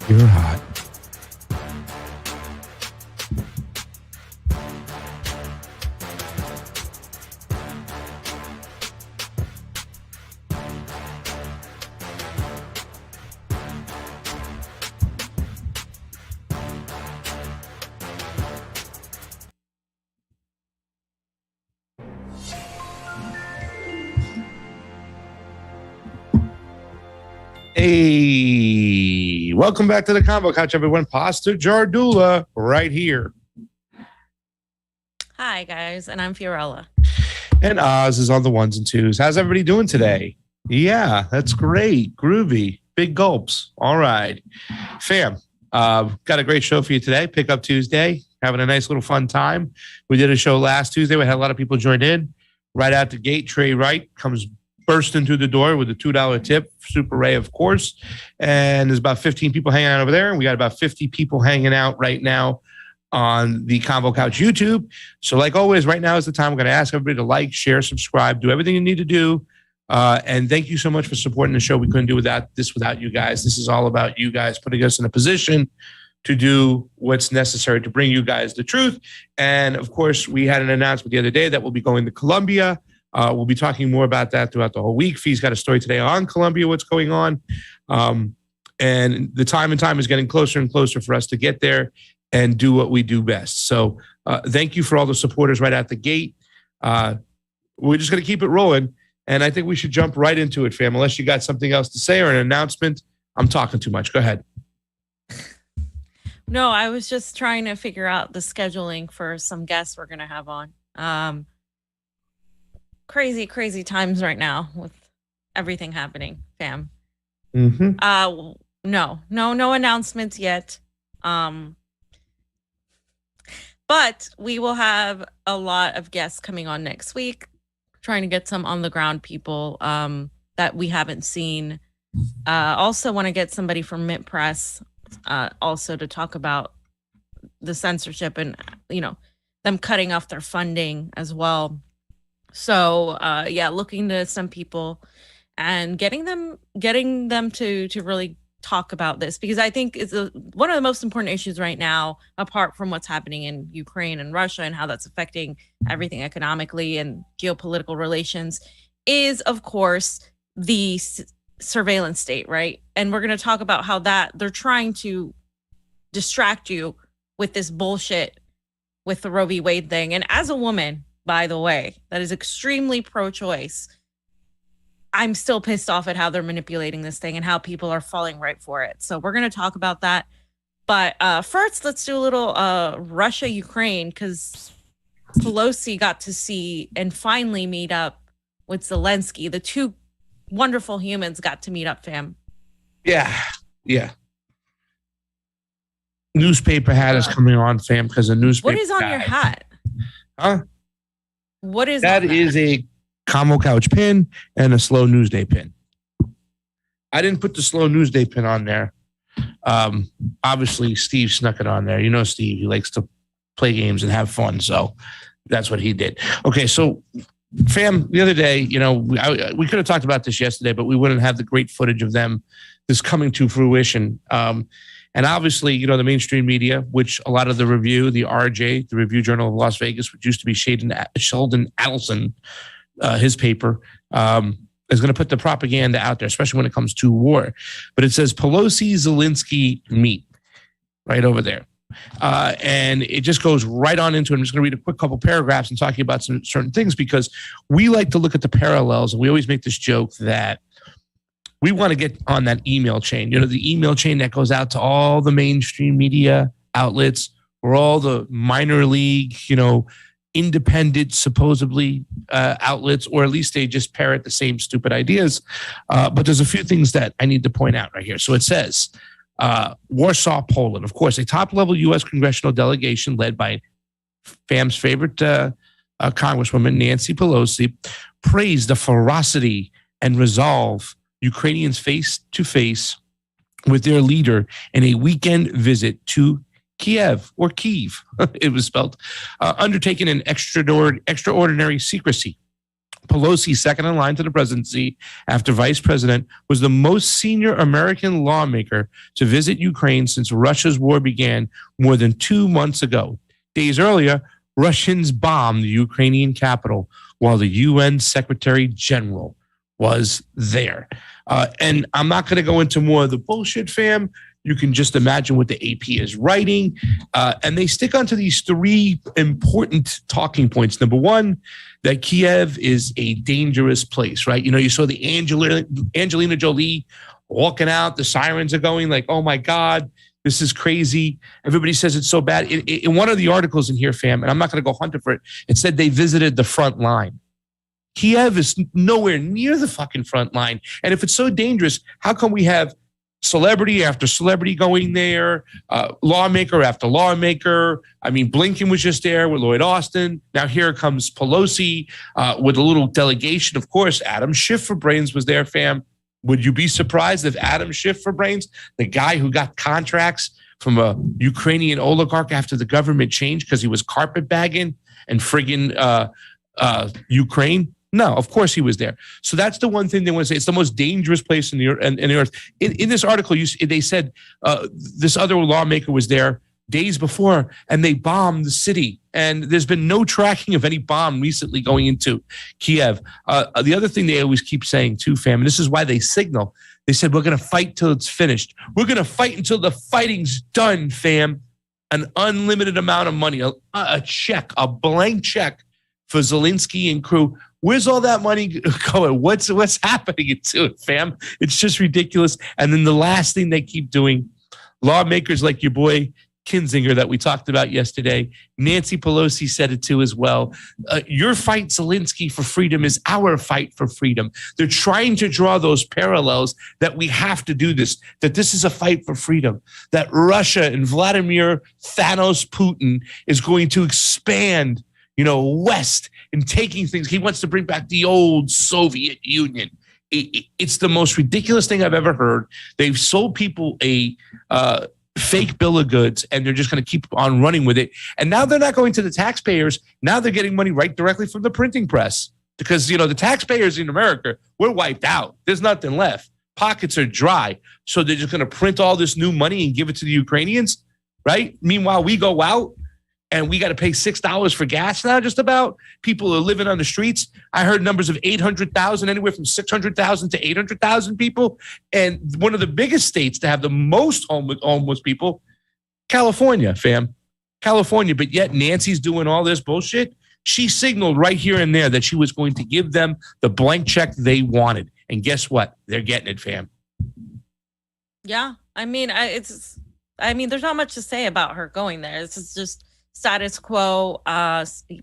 You're hot. Hey, welcome back to the Combo Couch, everyone. Pasta Jardula right here. Hi, guys, and I'm Fiorella. And Oz is on the ones and twos. How's everybody doing today? Yeah, that's great. Groovy. Big gulps. All right. Fam, got a great show for you today. Pick Up Tuesday. having a nice little fun time. We did a show last Tuesday. We had a lot of people join in. Right out the gate, Trey Wright comes bursting through the door with a $2 tip, Super Ray, of course. And there's about 15 people hanging out over there. And we got about 50 people hanging out right now on the Convo Couch YouTube. So like always, right now is the time we're going to ask everybody to like, share, subscribe, do everything you need to do. And thank you so much for supporting the show. We couldn't do without you guys. This is all about you guys putting us in a position to do what's necessary to bring you guys the truth. And of course, we had an announcement the other day that we'll be going to Colombia. We'll be talking more about that throughout the whole week. Fee's got a story today on Colombia, what's going on. And the time is getting closer and closer for us to get there and do what we do best. So thank you for all the supporters right out the gate. We're just going to keep it rolling. And I think we should jump right into it, fam. Unless you got something else to say or an announcement. I'm talking too much. Go ahead. No, I was just trying to figure out the scheduling for some guests we're going to have on. Crazy times right now with everything happening, fam. Mm-hmm. No announcements yet. But we will have a lot of guests coming on next week, trying to get some on the ground people that we haven't seen. Also want to get somebody from Mint Press also to talk about the censorship and, them cutting off their funding as well. So, looking to some people and getting them to really talk about this, because I think it's one of the most important issues right now, apart from what's happening in Ukraine and Russia and how that's affecting everything economically and geopolitical relations, is, of course, the surveillance state, right? And we're going to talk about how that they're trying to distract you with this bullshit with the Roe v. Wade thing. And as a woman, by the way, that is extremely pro-choice, I'm still pissed off at how they're manipulating this thing and how people are falling right for it. So we're going to talk about that. But first, let's do a little Russia-Ukraine, because Pelosi got to see and finally meet up with Zelensky. The two wonderful humans got to meet up, fam. Yeah. Newspaper hat is coming on, fam, because the newspaper. What is on your hat? Huh? What is that? Is a Convo Couch pin and a Slow News Day pin. I didn't put the Slow News Day pin on there. Obviously, Steve snuck it on there. You know, Steve, he likes to play games and have fun, so that's what he did. Okay, so fam, the other day, we could have talked about this yesterday, but we wouldn't have the great footage of them this coming to fruition. And obviously, the mainstream media, which a lot of the Review, the RJ, the Review Journal of Las Vegas, which used to be Sheldon Adelson, his paper, is going to put the propaganda out there, especially when it comes to war. But it says Pelosi, Zelensky meet right over there. And it just goes right on into it. I'm just going to read a quick couple paragraphs and talking about some certain things, because we like to look at the parallels, and we always make this joke that we want to get on that email chain, the email chain that goes out to all the mainstream media outlets or all the minor league, independent, supposedly outlets, or at least they just parrot the same stupid ideas. But there's a few things that I need to point out right here. So it says, Warsaw, Poland, of course, a top-level U.S. congressional delegation led by FAM's favorite Congresswoman, Nancy Pelosi, praised the ferocity and resolve Ukrainians face-to-face with their leader in a weekend visit to Kiev, or Kyiv, it was spelled, undertaken in extraordinary secrecy. Pelosi, second in line to the presidency after vice president, was the most senior American lawmaker to visit Ukraine since Russia's war began more than 2 months ago. Days earlier, Russians bombed the Ukrainian capital while the UN Secretary General was there. And I'm not going to go into more of the bullshit, fam. You can just imagine what the AP is writing. And they stick onto these three important talking points. Number one, that Kiev is a dangerous place, right? You saw the Angelina Jolie walking out. The sirens are going like, oh, my God, this is crazy. Everybody says it's so bad. In one of the articles in here, fam, and I'm not going to go hunting for it, it said they visited the front line. Kiev is nowhere near the fucking front line. And if it's so dangerous, how come we have celebrity after celebrity going there, lawmaker after lawmaker. I mean, Blinken was just there with Lloyd Austin. Now here comes Pelosi with a little delegation. Of course, Adam Schiff for Brains was there, fam. Would you be surprised if Adam Schiff for Brains, the guy who got contracts from a Ukrainian oligarch after the government changed because he was carpetbagging and friggin' Ukraine? No, of course he was there. So that's the one thing they want to say. It's the most dangerous place in the earth. In this article, they said this other lawmaker was there days before, and they bombed the city. And there's been no tracking of any bomb recently going into Kiev. The other thing they always keep saying too, fam, and this is why they signal. They said, we're going to fight till it's finished. We're going to fight until the fighting's done, fam. An unlimited amount of money, a check, a blank check for Zelensky and crew. Where's all that money going? What's happening to it, fam? It's just ridiculous. And then the last thing they keep doing, lawmakers like your boy Kinzinger that we talked about yesterday, Nancy Pelosi said it too as well. Your fight, Zelensky, for freedom is our fight for freedom. They're trying to draw those parallels that we have to do this, that this is a fight for freedom, that Russia and Vladimir Thanos Putin is going to expand, west and taking things. He wants to bring back the old Soviet Union. It's the most ridiculous thing I've ever heard. They've sold people a fake bill of goods, and they're just going to keep on running with it. And now they're not going to the taxpayers. Now they're getting money right directly from the printing press because, the taxpayers in America, we're wiped out. There's nothing left. Pockets are dry. So they're just going to print all this new money and give it to the Ukrainians, right? Meanwhile, we go out and we got to pay $6 for gas now, just about. People are living on the streets. I heard numbers of 800,000, anywhere from 600,000 to 800,000 people. And one of the biggest states to have the most homeless people, California, fam. California. But yet Nancy's doing all this bullshit. She signaled right here and there that she was going to give them the blank check they wanted. And guess what? They're getting it, fam. Yeah. I mean, there's not much to say about her going there. This is just status quo,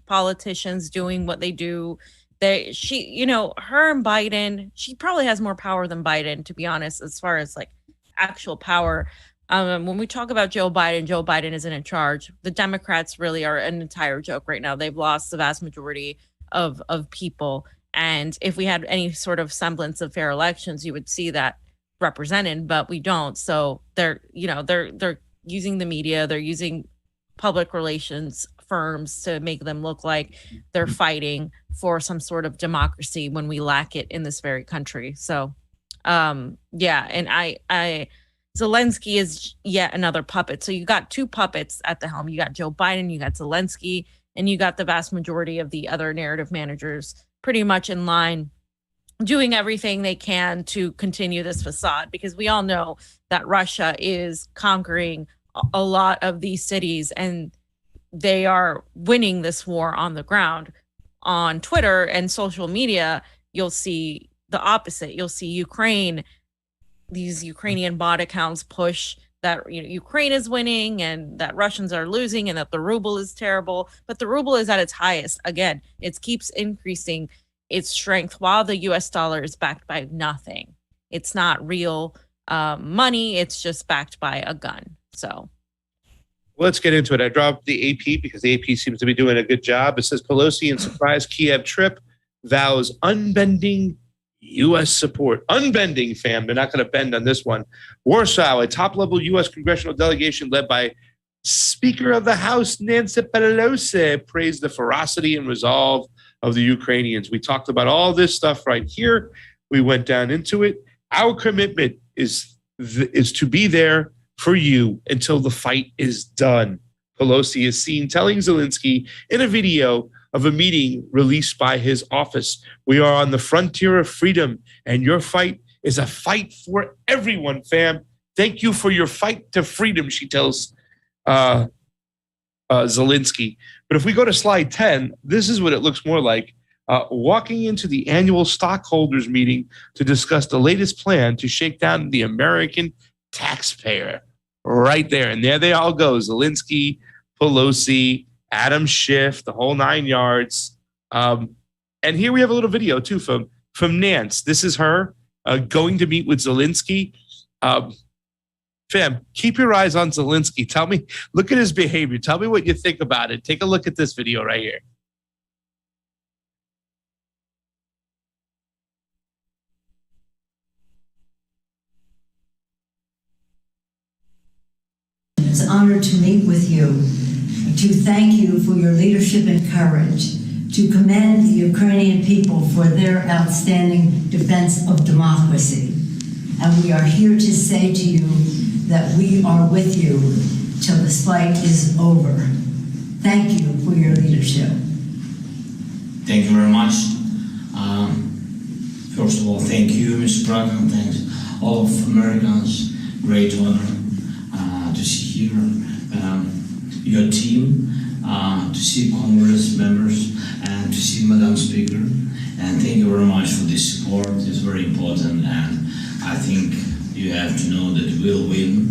politicians doing what they do. Her and Biden, she probably has more power than Biden, to be honest, as far as like actual power. When we talk about Joe Biden isn't in charge. The Democrats really are an entire joke right now. They've lost the vast majority of people. And if we had any sort of semblance of fair elections, you would see that represented, but we don't. So they're using the media, they're using public relations firms to make them look like they're fighting for some sort of democracy when we lack it in this very country. So, and Zelensky is yet another puppet. So you got two puppets at the helm. You got Joe Biden, you got Zelensky, and you got the vast majority of the other narrative managers pretty much in line, doing everything they can to continue this facade, because we all know that Russia is conquering a lot of these cities and they are winning this war on the ground. On Twitter and social media, you'll see the opposite. You'll see these Ukrainian bot accounts push that Ukraine is winning and that Russians are losing and that the ruble is terrible. But the ruble is at its highest. Again, it keeps increasing its strength while the US dollar is backed by nothing. It's not real money. It's just backed by a gun. So let's get into it. I dropped the AP because the AP seems to be doing a good job. It says Pelosi in surprise Kiev trip vows unbending U.S. support. Unbending, fam. They're not going to bend on this one. Warsaw, a top-level U.S. congressional delegation led by Speaker of the House Nancy Pelosi, praised the ferocity and resolve of the Ukrainians. We talked about all this stuff right here. We went down into it. Our commitment is to be there for you until the fight is done. Pelosi is seen telling Zelensky in a video of a meeting released by his office. We are on the frontier of freedom, and your fight is a fight for everyone, fam. Thank you for your fight to freedom, she tells Zelensky. But if we go to slide 10, this is what it looks more like. Walking into the annual stockholders meeting to discuss the latest plan to shake down the American taxpayer. Right there. And there they all go. Zelensky, Pelosi, Adam Schiff, the whole 9 yards. And here we have a little video too from Nance. This is her going to meet with Zelensky. Fam, keep your eyes on Zelensky. Tell me, look at his behavior. Tell me what you think about it. Take a look at this video right here. It's an honor to meet with you, to thank you for your leadership and courage, to commend the Ukrainian people for their outstanding defense of democracy. And we are here to say to you that we are with you till this fight is over. Thank you for your leadership. Thank you very much. First of all, thank you, Mr. President. Thanks all of Americans. Great honor to see here your team, to see Congress members, and to see Madam Speaker. And thank you very much for this support. It's very important, and I think you have to know that we'll win,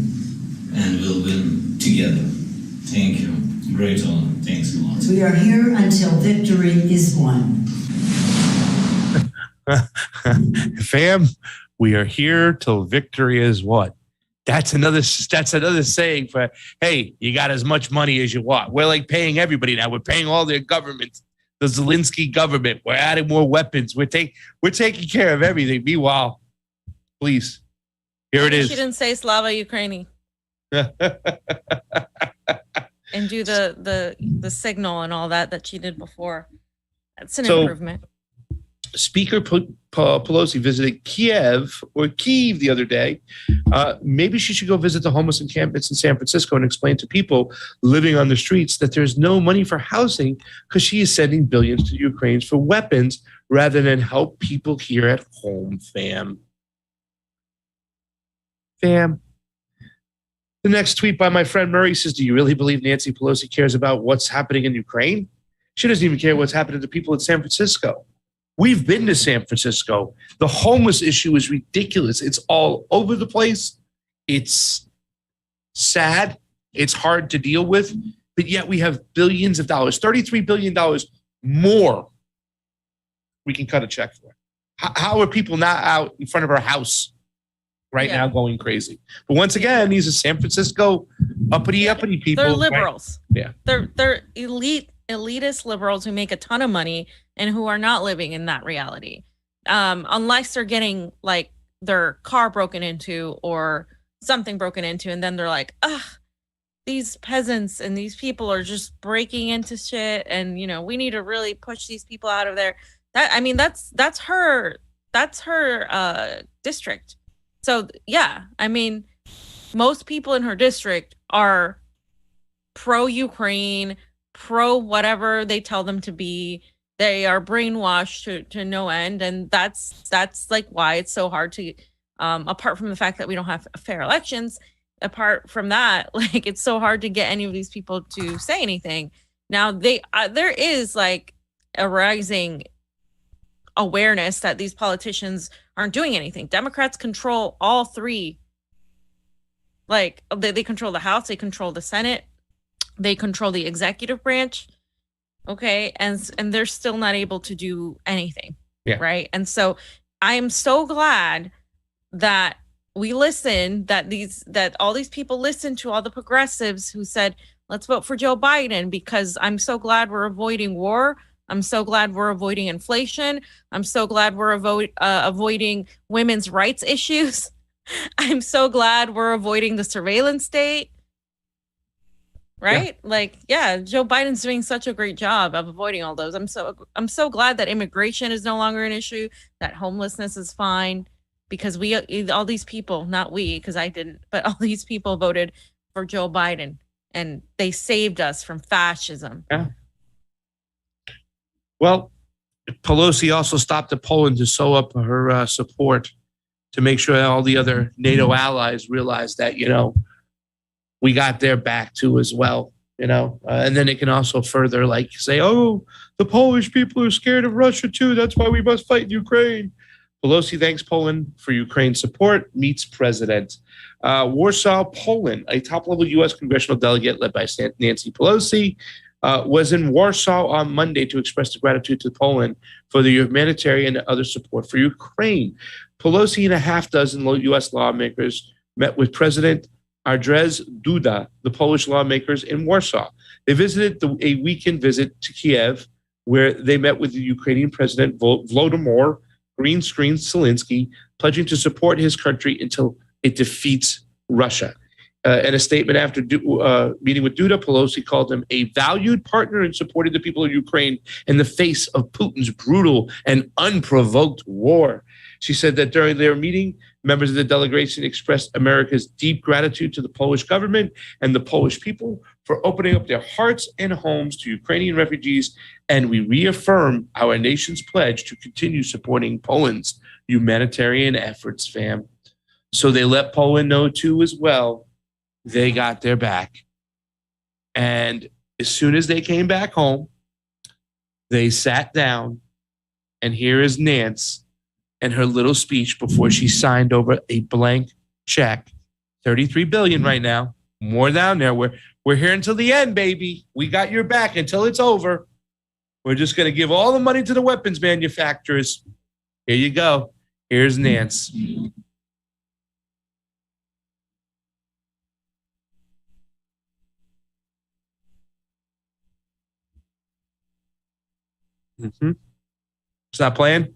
and we'll win together. Thank you. Great honor. Thanks a lot. We are here until victory is won. Fam, we are here till victory is won. That's another saying for, hey, you got as much money as you want. We're like paying everybody now. We're paying all their governments, the Zelensky government. We're adding more weapons. We're taking care of everything. Meanwhile, please, here it is. She didn't say Slava Ukraini. And do the signal and all that she did before. That's an improvement. Speaker Pelosi visited Kiev the other day. Maybe she should go visit the homeless encampments in San Francisco and explain to people living on the streets that there's no money for housing because she is sending billions to Ukraine for weapons rather than help people here at home, fam. Fam. The next tweet by my friend Murray says, do you really believe Nancy Pelosi cares about what's happening in Ukraine? She doesn't even care what's happening to people in San Francisco. We've been to San Francisco. The homeless issue is ridiculous. It's all over the place. It's sad. It's hard to deal with. But yet we have billions of dollars, $33 billion more we can cut a check for. How are people not out in front of our house right now going crazy? But once again, these are San Francisco uppity people. They're liberals. Right? Yeah. They're elitist liberals who make a ton of money and who are not living in that reality. Unless they're getting like their car broken into or something broken into. And then they're like, these peasants and these people are just breaking into shit. And, we need to really push these people out of there. That's her district. So, yeah, most people in her district are pro-Ukraine, pro whatever they tell them to be. They are brainwashed to no end. And that's like why it's so hard to, apart from the fact that we don't have fair elections, apart from that, like it's so hard to get any of these people to say anything. Now there is like a rising awareness that these politicians aren't doing anything. Democrats control all three. Like they control the House, they control the Senate, they control the executive branch. Okay. And they're still not able to do anything. Yeah. Right. And so I am so glad that we listen, that all these people listen to all the progressives who said, let's vote for Joe Biden, because I'm so glad we're avoiding war. I'm so glad we're avoiding inflation. I'm so glad we're avoiding women's rights issues. I'm so glad we're avoiding the surveillance state. Right? Yeah. Like, yeah, Joe Biden's doing such a great job of avoiding all those. I'm so glad that immigration is no longer an issue, that homelessness is fine, because all these people, not we, because I didn't, but all these people voted for Joe Biden and they saved us from fascism. Yeah. Well, Pelosi also stopped at Poland to sew up her support to make sure that all the other NATO allies realized that, we got their back too as well, and then it can also further like say, oh, the Polish people are scared of Russia too. That's why we must fight Ukraine. Pelosi thanks Poland for Ukraine support, meets president. Warsaw, Poland, a top-level U.S. congressional delegate led by Nancy Pelosi was in Warsaw on Monday to express the gratitude to Poland for the humanitarian and other support for Ukraine. Pelosi and a half dozen U.S. lawmakers met with President Andrzej Duda, the Polish lawmakers in Warsaw. They visited a weekend visit to Kiev, where they met with the Ukrainian President Volodymyr green screen Zelensky, pledging to support his country until it defeats Russia. In a statement after meeting with Duda, Pelosi called him a valued partner in supporting the people of Ukraine in the face of Putin's brutal and unprovoked war. She said that during their meeting, members of the delegation expressed America's deep gratitude to the Polish government and the Polish people for opening up their hearts and homes to Ukrainian refugees, and we reaffirm our nation's pledge to continue supporting Poland's humanitarian efforts, fam. So they let Poland know too as well. They got their back. And as soon as they came back home, they sat down, and here is Nance and her little speech before she signed over a blank check. 33 billion right now. More down there. We're here until the end, baby. We got your back until it's over. We're just going to give all the money to the weapons manufacturers. Here you go. Here's Nance. It's not playing?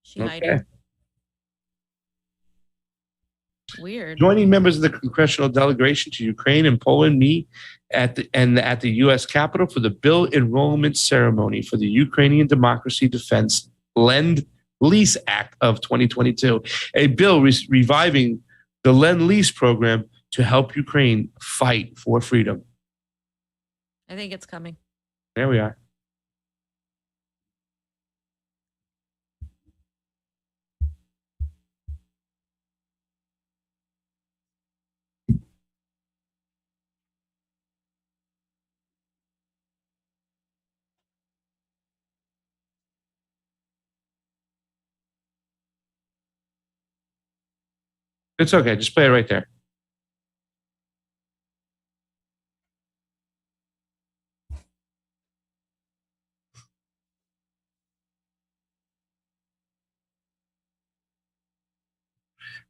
She hiding. Weird. Joining members of the congressional delegation to Ukraine and Poland meet at the U.S. Capitol for the bill enrollment ceremony for the Ukrainian Democracy Defense Lend-Lease Act of 2022, a bill reviving the Lend-Lease program to help Ukraine fight for freedom. I think it's coming. There we are. It's okay. Just play it right there.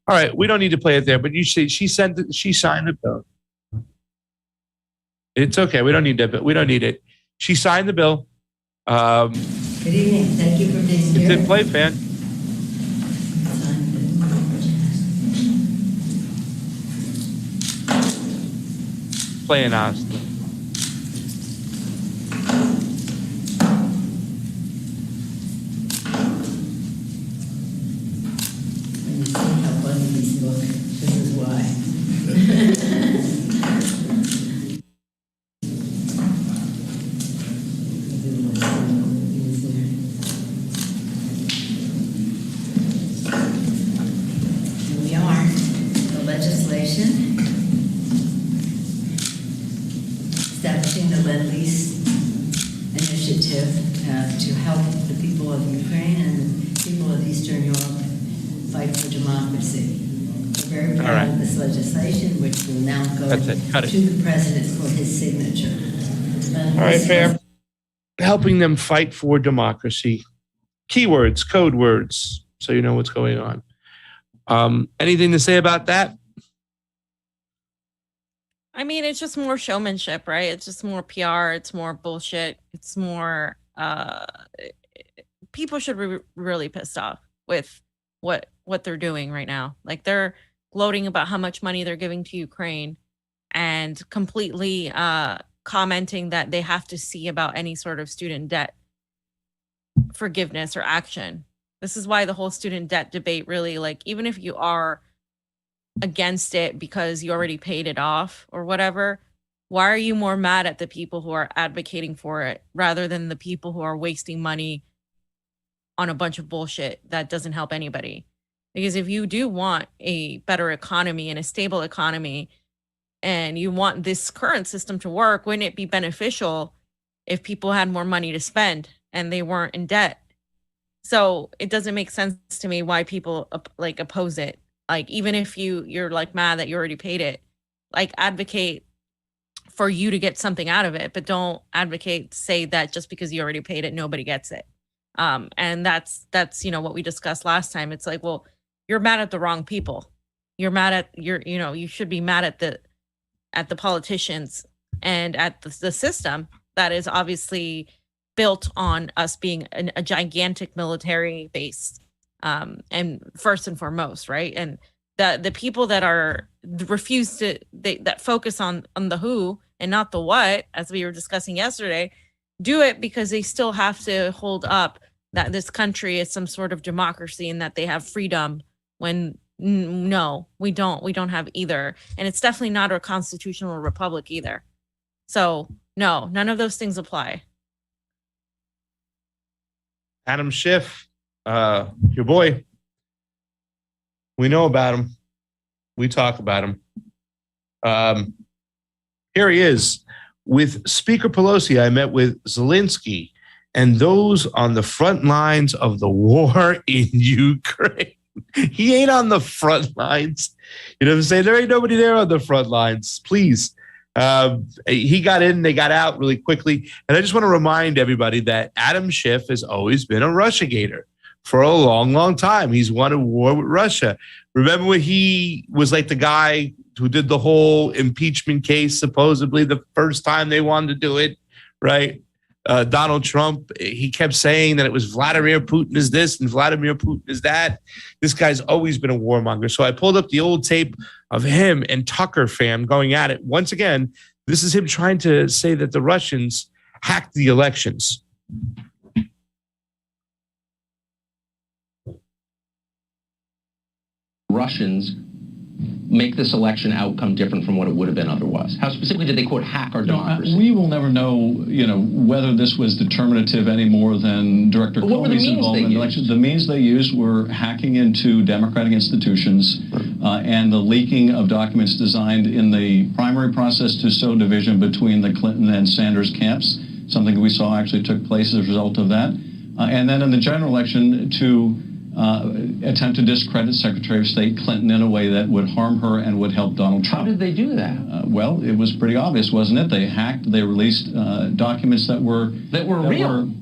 All right, we don't need to play it there, but you see, she signed the bill. It's okay. We don't need that. We don't need it. She signed the bill. Good evening. Thank you for being here. It didn't play, fan. Playing honestly. When you see how funny these look, this is why. Here we are, the legislation establishing the Lend-Lease initiative to help the people of Ukraine and people of Eastern Europe fight for democracy. We're very proud of this legislation, which will now go That's it. Cut it. to the president for his signature. All right, fair. Helping them fight for democracy. Keywords, code words, so you know what's going on. Anything to say about that? I mean, it's just more showmanship, right? It's just more PR. It's more bullshit. It's more. People should be really pissed off with what they're doing right now. Like, they're gloating about how much money they're giving to Ukraine, and completely commenting that they have to see about any sort of student debt forgiveness or action. This is why the whole student debt debate really, like, even if you are against it because you already paid it off or whatever, why are you more mad at the people who are advocating for it rather than the people who are wasting money on a bunch of bullshit that doesn't help anybody? Because if you do want a better economy and a stable economy, and you want this current system to work, wouldn't it be beneficial if people had more money to spend and they weren't in debt? So it doesn't make sense to me why people like oppose it. Like, even if you're like mad that you already paid it, like, advocate for you to get something out of it, but don't say that just because you already paid it, nobody gets it. And that's what we discussed last time. It's like, well, you're mad at the wrong people. you're mad at you should be mad at the politicians and at the system that is obviously built on us being a gigantic military base, and first and foremost, right? And the people that that focus on the who and not the what, as we were discussing yesterday, do it because they still have to hold up that this country is some sort of democracy and that they have freedom, when no, we don't have either. And it's definitely not a constitutional republic either. So no, none of those things apply. Adam Schiff, your boy. We know about him. We talk about him. Here he is. With Speaker Pelosi, I met with Zelensky and those on the front lines of the war in Ukraine. He ain't on the front lines. You know what I'm saying? There ain't nobody there on the front lines. Please. He got in, they got out really quickly. And I just want to remind everybody that Adam Schiff has always been a Russiagator for a long, long time. He's won a war with Russia. Remember when he was like the guy who did the whole impeachment case, supposedly the first time they wanted to do it, right? Donald Trump, he kept saying that it was Vladimir Putin is this and Vladimir Putin is that. This guy's always been a warmonger. So I pulled up the old tape of him and Tucker, fam, going at it. Once again, this is him trying to say that the Russians hacked the elections. Russians make this election outcome different from what it would have been otherwise? How specifically did they, quote, hack our democracy? We will never know, whether this was determinative any more than Director Comey's involvement in the election. The means they used were hacking into democratic institutions and the leaking of documents designed in the primary process to sow division between the Clinton and Sanders camps, something we saw actually took place as a result of that. And then in the general election to attempt to discredit Secretary of State Clinton in a way that would harm her and would help Donald Trump. How did they do that? Well, it was pretty obvious, wasn't it? They hacked, they released documents that were real.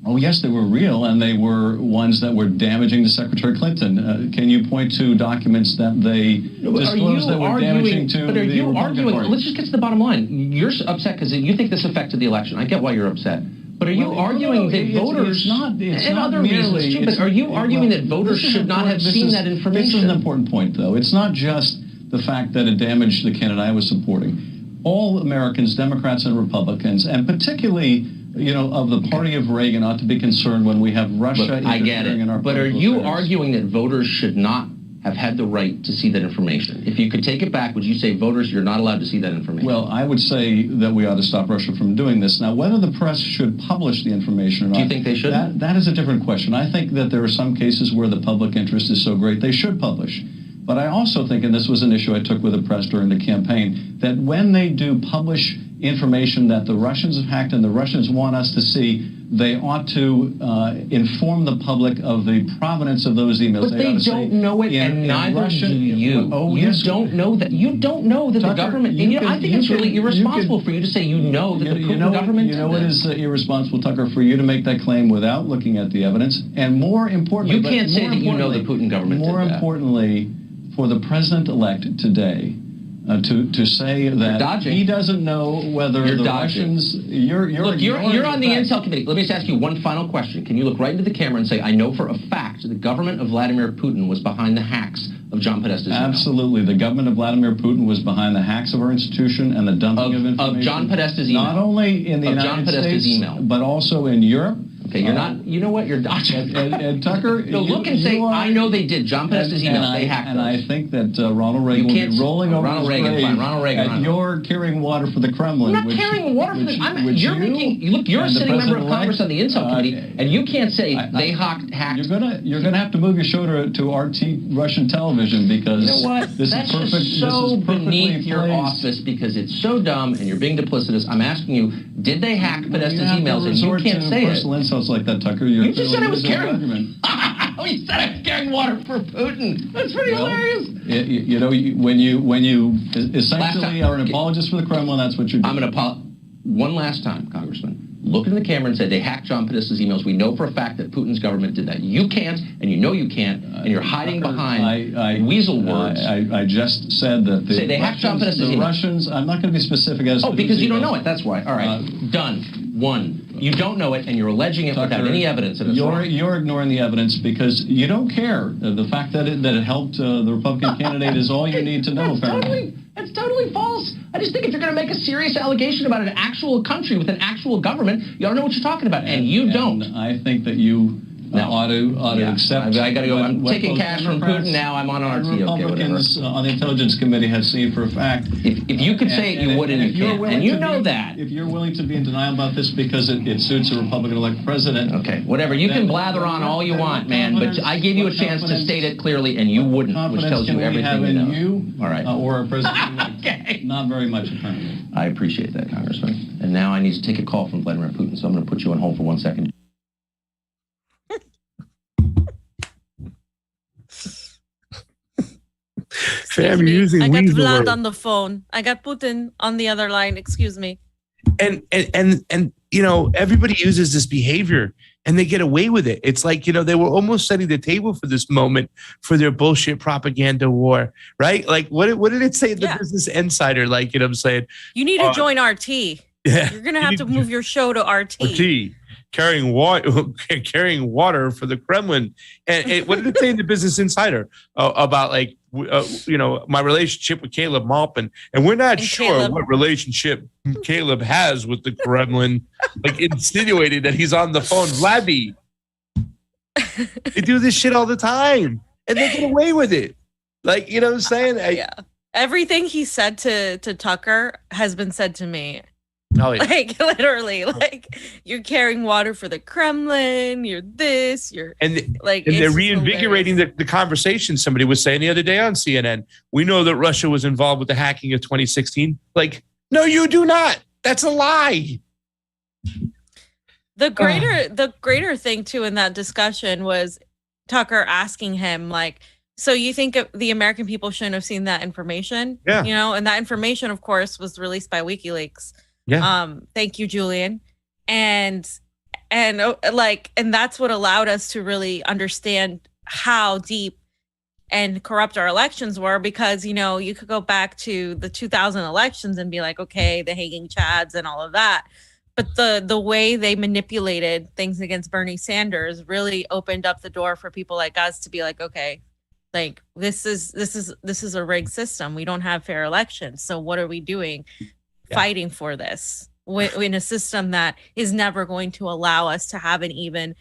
Oh, yes, they were real, and they were ones that were damaging to Secretary Clinton. Can you point to documents that they disclosed that were damaging to the Republican Party? Let's just get to the bottom line. You're upset because you think this affected the election. I get why you're upset. But are you arguing that voters, and other reasons too, but are you arguing that voters should not have seen that information? This is an important point, though. It's not just the fact that it damaged the candidate I was supporting. All Americans, Democrats and Republicans, and particularly, of the party of Reagan, ought to be concerned when we have Russia interfering in our political affairs. But are you arguing that voters should not have had the right to see that information? If you could take it back, would you say voters, you're not allowed to see that information? Well, I would say that we ought to stop Russia from doing this. Now, whether the press should publish the information or not, do you think they should? That is a different question. I think that there are some cases where the public interest is so great they should publish. But I also think, and this was an issue I took with the press during the campaign, that when they do publish information that the Russians have hacked and the Russians want us to see, they ought to inform the public of the provenance of those emails. But they don't know it, and neither do you. You don't know that. You don't know that the government. I think it's really irresponsible for you to say you know that the Putin government. You know what is irresponsible, Tucker, for you to make that claim without looking at the evidence, and more importantly, you can't say that you know the Putin government. More importantly, for the president-elect today. To say that he doesn't know whether the Russians... You're on the Intel Committee. Let me just ask you one final question. Can you look right into the camera and say, I know for a fact the government of Vladimir Putin was behind the hacks of John Podesta's email? Absolutely. The government of Vladimir Putin was behind the hacks of our institution and the dumping of information. Of John Podesta's email. Not only in the United States, but also in Europe. Okay, you're not. You know what? You're dodging. And Tucker, no, look and say, I know they did. John Podesta's email. They hacked. And I think that Ronald Reagan will be rolling over Ronald Reagan. You're carrying water for the Kremlin. I'm not carrying water for the. You're a sitting member of Congress on the Intel Committee, and you can't say they hacked. You're gonna have to move your shoulder to RT Russian television because you know what? That's just so beneath your office because it's so dumb and you're being duplicitous. I'm asking you, did they hack Podesta's emails? And you can't say it. Like that, Tucker. You just said I was carrying. You said I was carrying water for Putin. That's pretty hilarious. When you essentially are an apologist for the Kremlin, that's what you're doing. I'm going to apologize one last time, Congressman. look in the camera and say they hacked John Podesta's emails. We know for a fact that Putin's government did that. You can't, and you know you can't, and you're hiding behind weasel words. I just said that the say they hacked John Podesta's emails. Russians, I'm not going to be specific as to because you don't know it. That's why. All right, done. One. You don't know it, and you're alleging it without any evidence. You're ignoring the evidence because you don't care. The fact that it helped the Republican candidate is all you need to know. That's totally false. I just think if you're going to make a serious allegation about an actual country with an actual government, you ought to know what you're talking about, and you don't. I think that you ought to accept. I got to go. I'm taking cash from Putin now. I'm on RT. Republicans on the Intelligence Committee have seen for a fact. If you could say it, you would, and you can't. And you know that. If you're willing to be in denial about this because it suits a Republican-elect president. Okay, whatever. You can blather on all you want, man, but I gave you a chance to state it clearly, and you wouldn't, which tells you everything you know. All right. Or a president. Okay. Not very much, apparently. I appreciate that, Congressman. And now I need to take a call from Vladimir Putin, so I'm going to put you on hold for 1 second. Fam, you're using I got weasel Vlad words. on the phone. I got Putin on the other line. Excuse me. And you know, everybody uses this behavior and they get away with it. It's like, you know, they were almost setting the table for this moment for their bullshit propaganda war, right? Like what did it say in the Business Insider? Like, you know what I'm saying? You need to join RT. Yeah. You're going to have to move your show to RT. Carrying water for the Kremlin. And what did it say in the Business Insider about like, you know, my relationship with Caleb Maupin, and we're not sure what relationship Caleb has with the Kremlin, like insinuating that he's on the phone. Vladdy, they do this shit all the time, and they get away with it. Like, you know what I'm saying? Yeah. Everything he said to Tucker has been said to me. Oh, yeah. Like literally, like you're carrying water for the Kremlin. You're this. You're and like, and they're reinvigorating the conversation. Somebody was saying the other day on CNN, we know that Russia was involved with the hacking of 2016. Like, no, you do not. That's a lie. The greater thing too in that discussion was Tucker asking him like, so you think the American people shouldn't have seen that information? Yeah. You know, and that information, of course, was released by WikiLeaks. Yeah. Thank you, Julian. And that's what allowed us to really understand how deep and corrupt our elections were, because, you know, you could go back to the 2000 elections and be like, okay, the hanging chads and all of that. But the way they manipulated things against Bernie Sanders really opened up the door for people like us to be like, okay, like this is a rigged system. We don't have fair elections. So what are we doing? Fighting for this in a system that is never going to allow us to have an even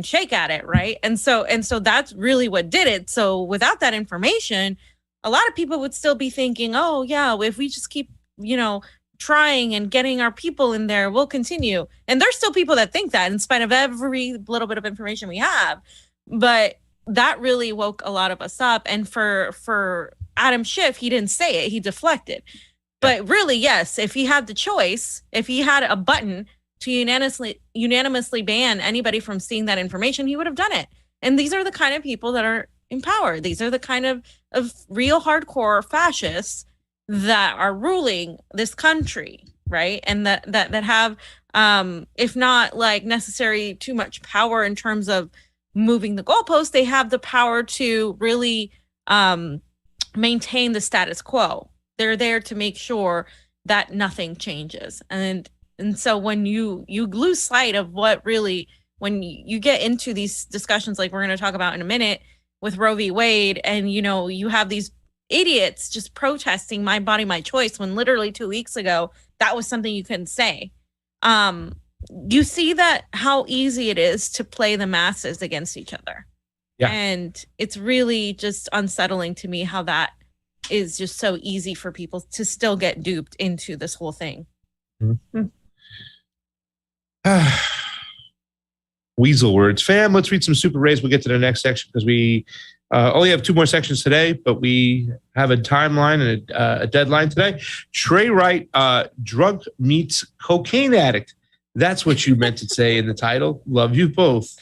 shake at it, right? And so that's really what did it. So without that information, a lot of people would still be thinking, oh yeah, if we just keep, you know, trying and getting our people in there, we'll continue. And there's still people that think that in spite of every little bit of information we have. But that really woke a lot of us up. And for Adam Schiff, he didn't say it, he deflected. But really, yes, if he had the choice, if he had a button to unanimously ban anybody from seeing that information, he would have done it. And these are the kind of people that are in power. These are the kind of real hardcore fascists that are ruling this country, right? And that have, if not like necessary too much power in terms of moving the goalposts, they have the power to really maintain the status quo. They're there to make sure that nothing changes. And so when you lose sight of what really, when you get into these discussions like we're going to talk about in a minute with Roe v. Wade, and, you know, you have these idiots just protesting my body, my choice, when literally 2 weeks ago, that was something you couldn't say. You see that how easy it is to play the masses against each other. Yeah. And it's really just unsettling to me how that is just so easy for people to still get duped into this whole thing. Mm-hmm. Weasel words. Fam, let's read some super rays. We'll get to the next section because we only have 2 more sections today, but we have a timeline and a deadline today. Trey Wright, drunk meets cocaine addict. That's what you meant to say in the title. Love you both.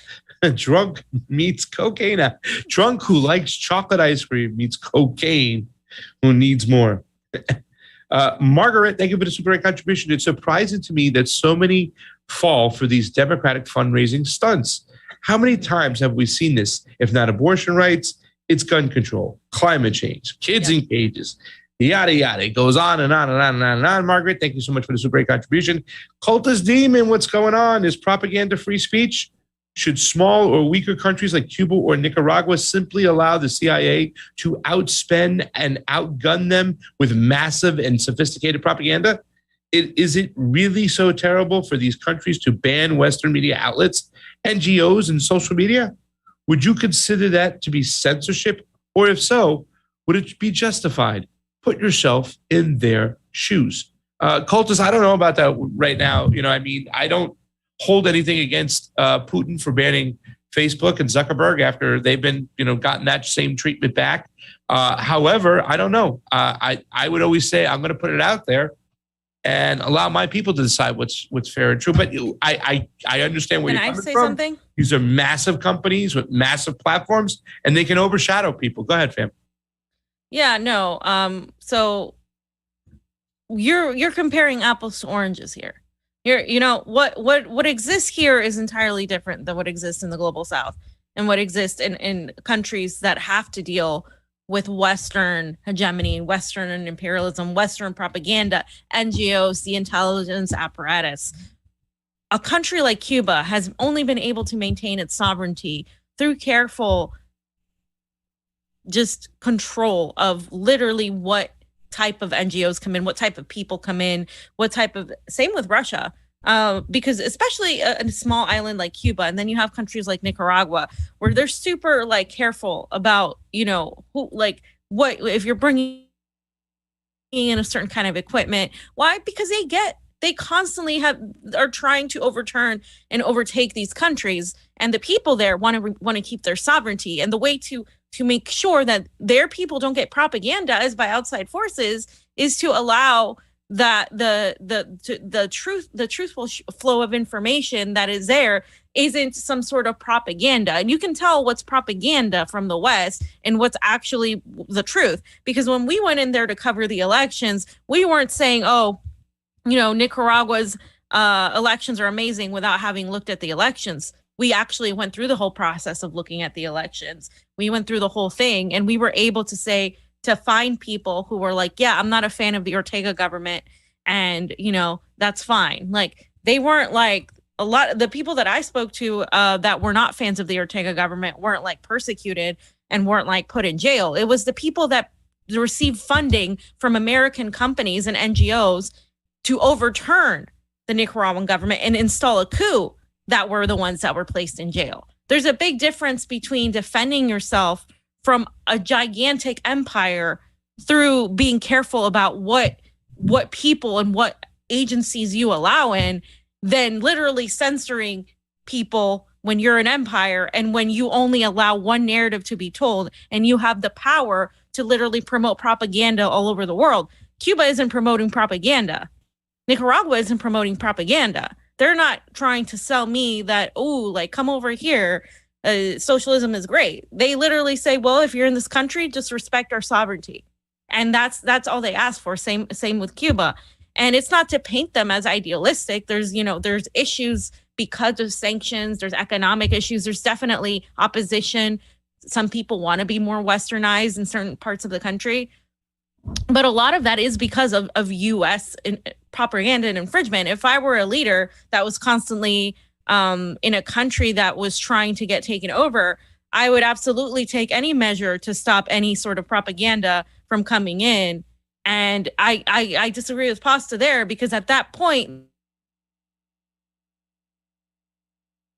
Drunk meets cocaine addict. Drunk who likes chocolate ice cream meets cocaine who needs more. Margaret, thank you for the super great contribution. It's surprising to me that so many fall for these Democratic fundraising stunts. How many times have we seen this? If not abortion rights, it's gun control, climate change, kids in cages, yada, yada. It goes on and on and on and on and on. Margaret, thank you so much for the super great contribution. Cultist Demon, what's going on? Is propaganda free speech? Should small or weaker countries like Cuba or Nicaragua simply allow the CIA to outspend and outgun them with massive and sophisticated propaganda? Is it really so terrible for these countries to ban Western media outlets, NGOs, and social media? Would you consider that to be censorship? Or if so, would it be justified? Put yourself in their shoes. Cultists, I don't know about that right now. I don't hold anything against Putin for banning Facebook and Zuckerberg after they've been, gotten that same treatment back. However, I don't know. I would always say I'm going to put it out there and allow my people to decide what's fair and true. But I understand where you're coming from. Can I say something? These are massive companies with massive platforms, and they can overshadow people. Go ahead, fam. Yeah, no. So you're comparing apples to oranges here. What exists here is entirely different than what exists in the global South and what exists in countries that have to deal with Western hegemony, Western imperialism, Western propaganda, NGOs, the intelligence apparatus. A country like Cuba has only been able to maintain its sovereignty through careful just control of literally what type of NGOs come in, what type of people come in, same with Russia. Because especially a small island like Cuba, and then you have countries like Nicaragua, where they're super careful about, what if you're bringing in a certain kind of equipment. Why? Because they constantly are trying to overturn and overtake these countries, and the people there want to keep their sovereignty. And the way to make sure that their people don't get propaganda as by outside forces is to allow that the truthful flow of information that is there isn't some sort of propaganda. And you can tell what's propaganda from the West and what's actually the truth. Because when we went in there to cover the elections, we weren't saying, Nicaragua's elections are amazing without having looked at the elections. We actually went through the whole process of looking at the elections. We went through the whole thing, and we were able to find people who were like, yeah, I'm not a fan of the Ortega government, and that's fine. They weren't a lot of the people that I spoke to that were not fans of the Ortega government weren't persecuted and weren't put in jail. It was the people that received funding from American companies and NGOs to overturn the Nicaraguan government and install a coup that were the ones that were placed in jail. There's a big difference between defending yourself from a gigantic empire through being careful about what people and what agencies you allow in, than literally censoring people when you're an empire and when you only allow one narrative to be told, and you have the power to literally promote propaganda all over the world. Cuba isn't promoting propaganda. Nicaragua isn't promoting propaganda. They're not trying to sell me that, come over here. Socialism is great. They literally say, well, if you're in this country, just respect our sovereignty. And that's all they ask for. Same with Cuba. And it's not to paint them as idealistic. There's issues because of sanctions. There's economic issues. There's definitely opposition. Some people want to be more westernized in certain parts of the country. But a lot of that is because of U.S. propaganda and infringement. If I were a leader that was constantly in a country that was trying to get taken over, I would absolutely take any measure to stop any sort of propaganda from coming in. And I disagree with Pasta there, because at that point,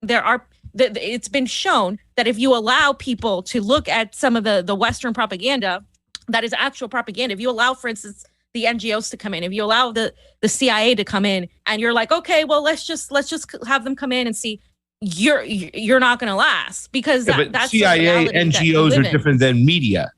it's been shown that if you allow people to look at some of the Western propaganda that is actual propaganda, if you allow, for instance, the NGOs to come in, if you allow the CIA to come in, and you're like, okay, well, let's just have them come in and see, you're not going to last, because that's CIA, NGOs are different than media.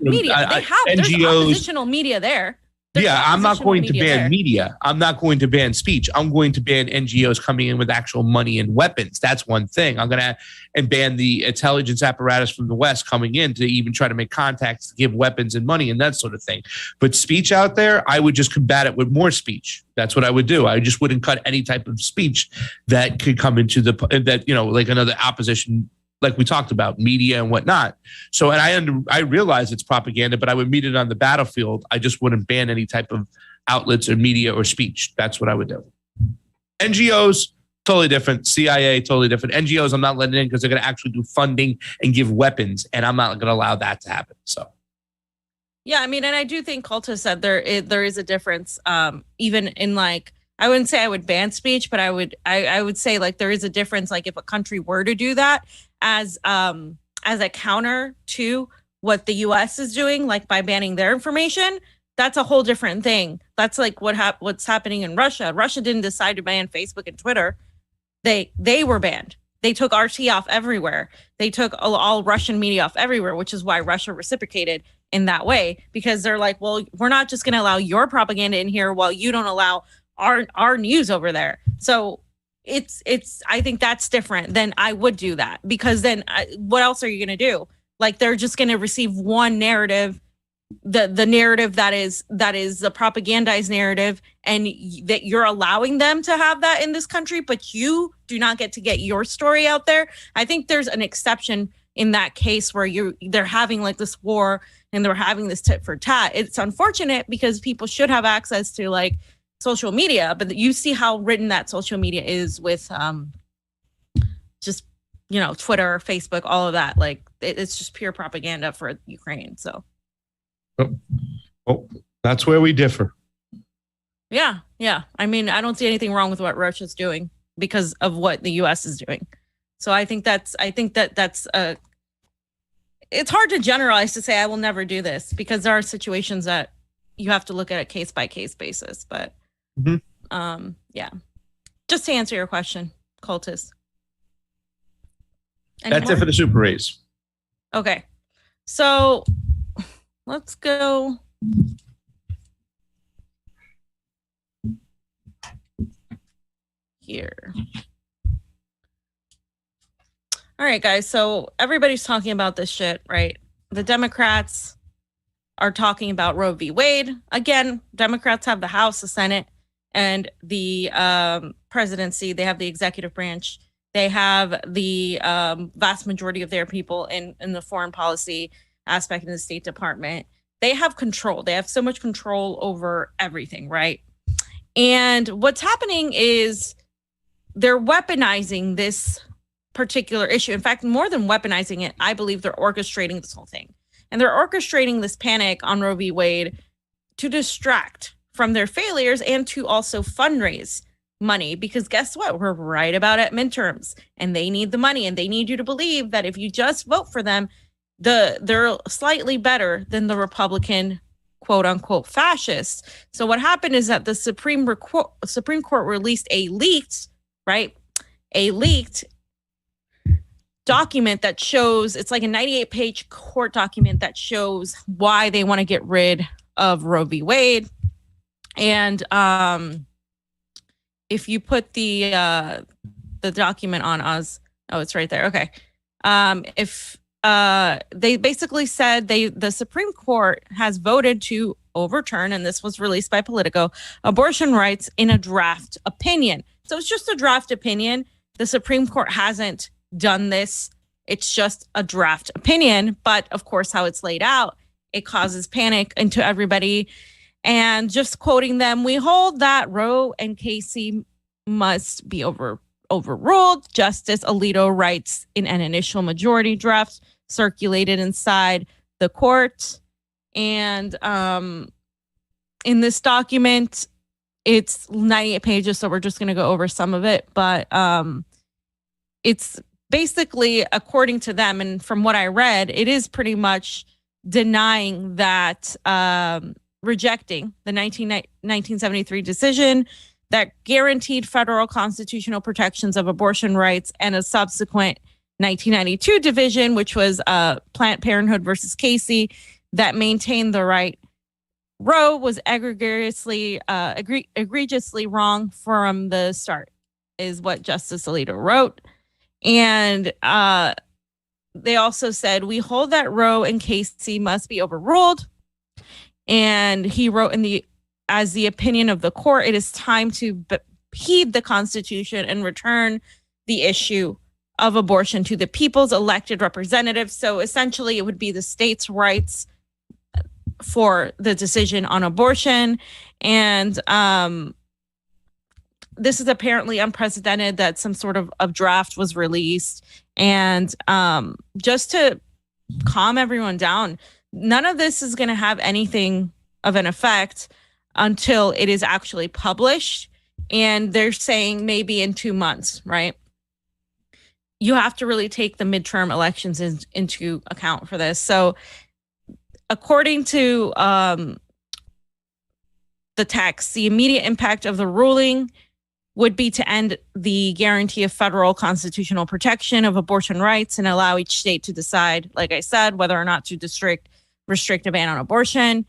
Media. There's NGOs, oppositional media there. Yeah, I'm not opposition going to media ban there. media. I'm not going to ban speech. I'm going to ban NGOs coming in with actual money and weapons. That's one thing. I'm going to ban the intelligence apparatus from the West coming in to even try to make contacts to give weapons and money and that sort of thing. But speech out there, I would just combat it with more speech. That's what I would do. I just wouldn't cut any type of speech that could come into like another opposition, like we talked about, media and whatnot. So, and I realize it's propaganda, but I would meet it on the battlefield. I just wouldn't ban any type of outlets or media or speech. That's what I would do. NGOs, totally different. CIA, totally different. NGOs, I'm not letting in because they're going to actually do funding and give weapons, and I'm not going to allow that to happen. So, yeah, I mean, and I do think Cultus said there is a difference, even in like, I wouldn't say I would ban speech, but I would say like there is a difference. Like if a country were to do that as a counter to what the U.S. is doing, like by banning their information, that's a whole different thing. That's like what's happening in Russia. Russia didn't decide to ban Facebook and Twitter. They were banned. They took RT off everywhere. They took all Russian media off everywhere, which is why Russia reciprocated in that way, because they're like, well, we're not just going to allow your propaganda in here while you don't allow our news over there. So it's I think that's different than I would do that, because then what else are you going to do? Like they're just going to receive one narrative, the narrative that is the propagandized narrative, and that you're allowing them to have that in this country, but you do not get to get your story out there. I think there's an exception in that case where they're having like this war and they're having this tit for tat. It's unfortunate because people should have access to like social media, but you see how written that social media is with just Twitter, Facebook, all of that. Like it's just pure propaganda for Ukraine. So that's where we differ. Yeah. I mean, I don't see anything wrong with what Russia's doing because of what the U.S. is doing. So I think that's it's hard to generalize to say I will never do this, because there are situations that you have to look at a case by case basis. But yeah, just to answer your question, Cultus. That's it for the Super Rays. Okay, so let's go. Here. All right, guys. So everybody's talking about this shit, right? The Democrats are talking about Roe v. Wade. Again, Democrats have the House, the Senate, and the presidency. They have the executive branch. They have the vast majority of their people in the foreign policy aspect in the State Department. They have control. They have so much control over everything, right? And what's happening is they're weaponizing this particular issue. In fact, more than weaponizing it, I believe they're orchestrating this whole thing. And they're orchestrating this panic on Roe v. Wade to distract from their failures and to also fundraise money, because guess what? We're right about at midterms and they need the money, and they need you to believe that if you just vote for them, they're slightly better than the Republican quote unquote fascists. So what happened is that the Supreme Court released a leaked document that shows, it's like a 98-page court document that shows why they want to get rid of Roe v. Wade. And if you put the document on us, it's right there. Okay. If they basically said the Supreme Court has voted to overturn, and this was released by Politico, abortion rights in a draft opinion. So it's just a draft opinion. The Supreme Court hasn't done this. It's just a draft opinion. But of course, how it's laid out, it causes panic into everybody. And just quoting them, we hold that Roe and Casey must be overruled. Justice Alito writes in an initial majority draft circulated inside the court. And in this document, it's 98 pages, so we're just going to go over some of it. But it's basically, according to them, and from what I read, it is pretty much denying that, rejecting the 1973 decision that guaranteed federal constitutional protections of abortion rights, and a subsequent 1992 division, which was Planned Parenthood versus Casey, that maintained the right Roe was egregiously wrong from the start, is what Justice Alito wrote. And they also said, we hold that Roe and Casey must be overruled. And he wrote as the opinion of the court, it is time to heed the Constitution and return the issue of abortion to the people's elected representatives. So essentially, it would be the states' rights for the decision on abortion. And this is apparently unprecedented that some sort of draft was released. And just to calm everyone down, none of this is going to have anything of an effect until it is actually published. And they're saying maybe in 2 months, right? You have to really take the midterm elections into account for this. So according to the text, the immediate impact of the ruling would be to end the guarantee of federal constitutional protection of abortion rights and allow each state to decide, like I said, whether or not to restrict a ban on abortion.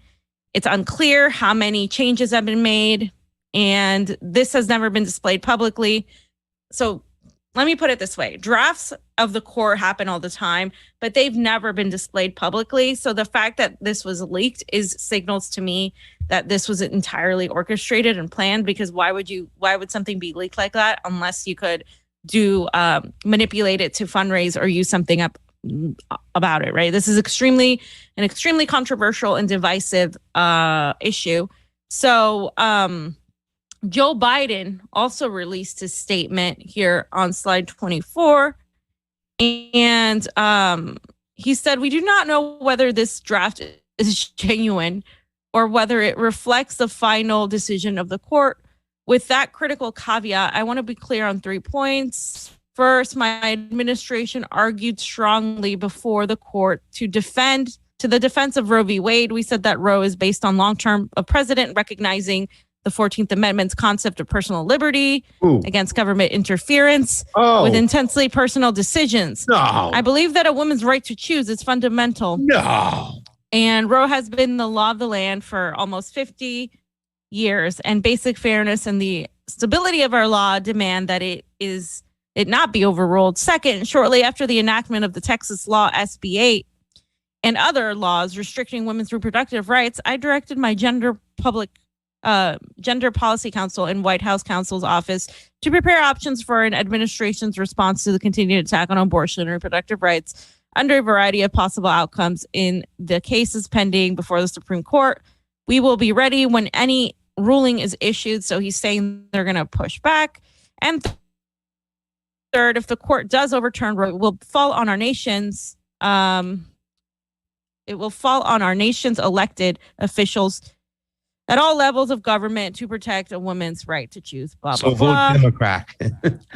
It's unclear how many changes have been made, and this has never been displayed publicly. So let me put it this way. Drafts of the court happen all the time, but they've never been displayed publicly. So the fact that this was leaked signals to me that this was entirely orchestrated and planned, because why would something be leaked like that unless you could manipulate it to fundraise or use something up about it, right? This is an extremely controversial and divisive issue. So Joe Biden also released his statement here on slide 24. And he said, we do not know whether this draft is genuine or whether it reflects the final decision of the court. With that critical caveat, I want to be clear on 3 points. First, my administration argued strongly before the court to the defense of Roe v. Wade. We said that Roe is based on long-term precedent recognizing the 14th Amendment's concept of personal liberty against government interference with intensely personal decisions. No. I believe that a woman's right to choose is fundamental. No. And Roe has been the law of the land for almost 50 years, and basic fairness and the stability of our law demand that it not be overruled. Second, shortly after the enactment of the Texas law SB 8 and other laws restricting women's reproductive rights, I directed my Gender Policy Council and White House Counsel's office to prepare options for an administration's response to the continued attack on abortion and reproductive rights under a variety of possible outcomes in the cases pending before the Supreme Court. We will be ready when any ruling is issued. So he's saying they're going to push back. And third, if the court does overturn Roe, it will fall on our nation's elected officials at all levels of government to protect a woman's right to choose. Blah, blah, So blah. vote Democrat.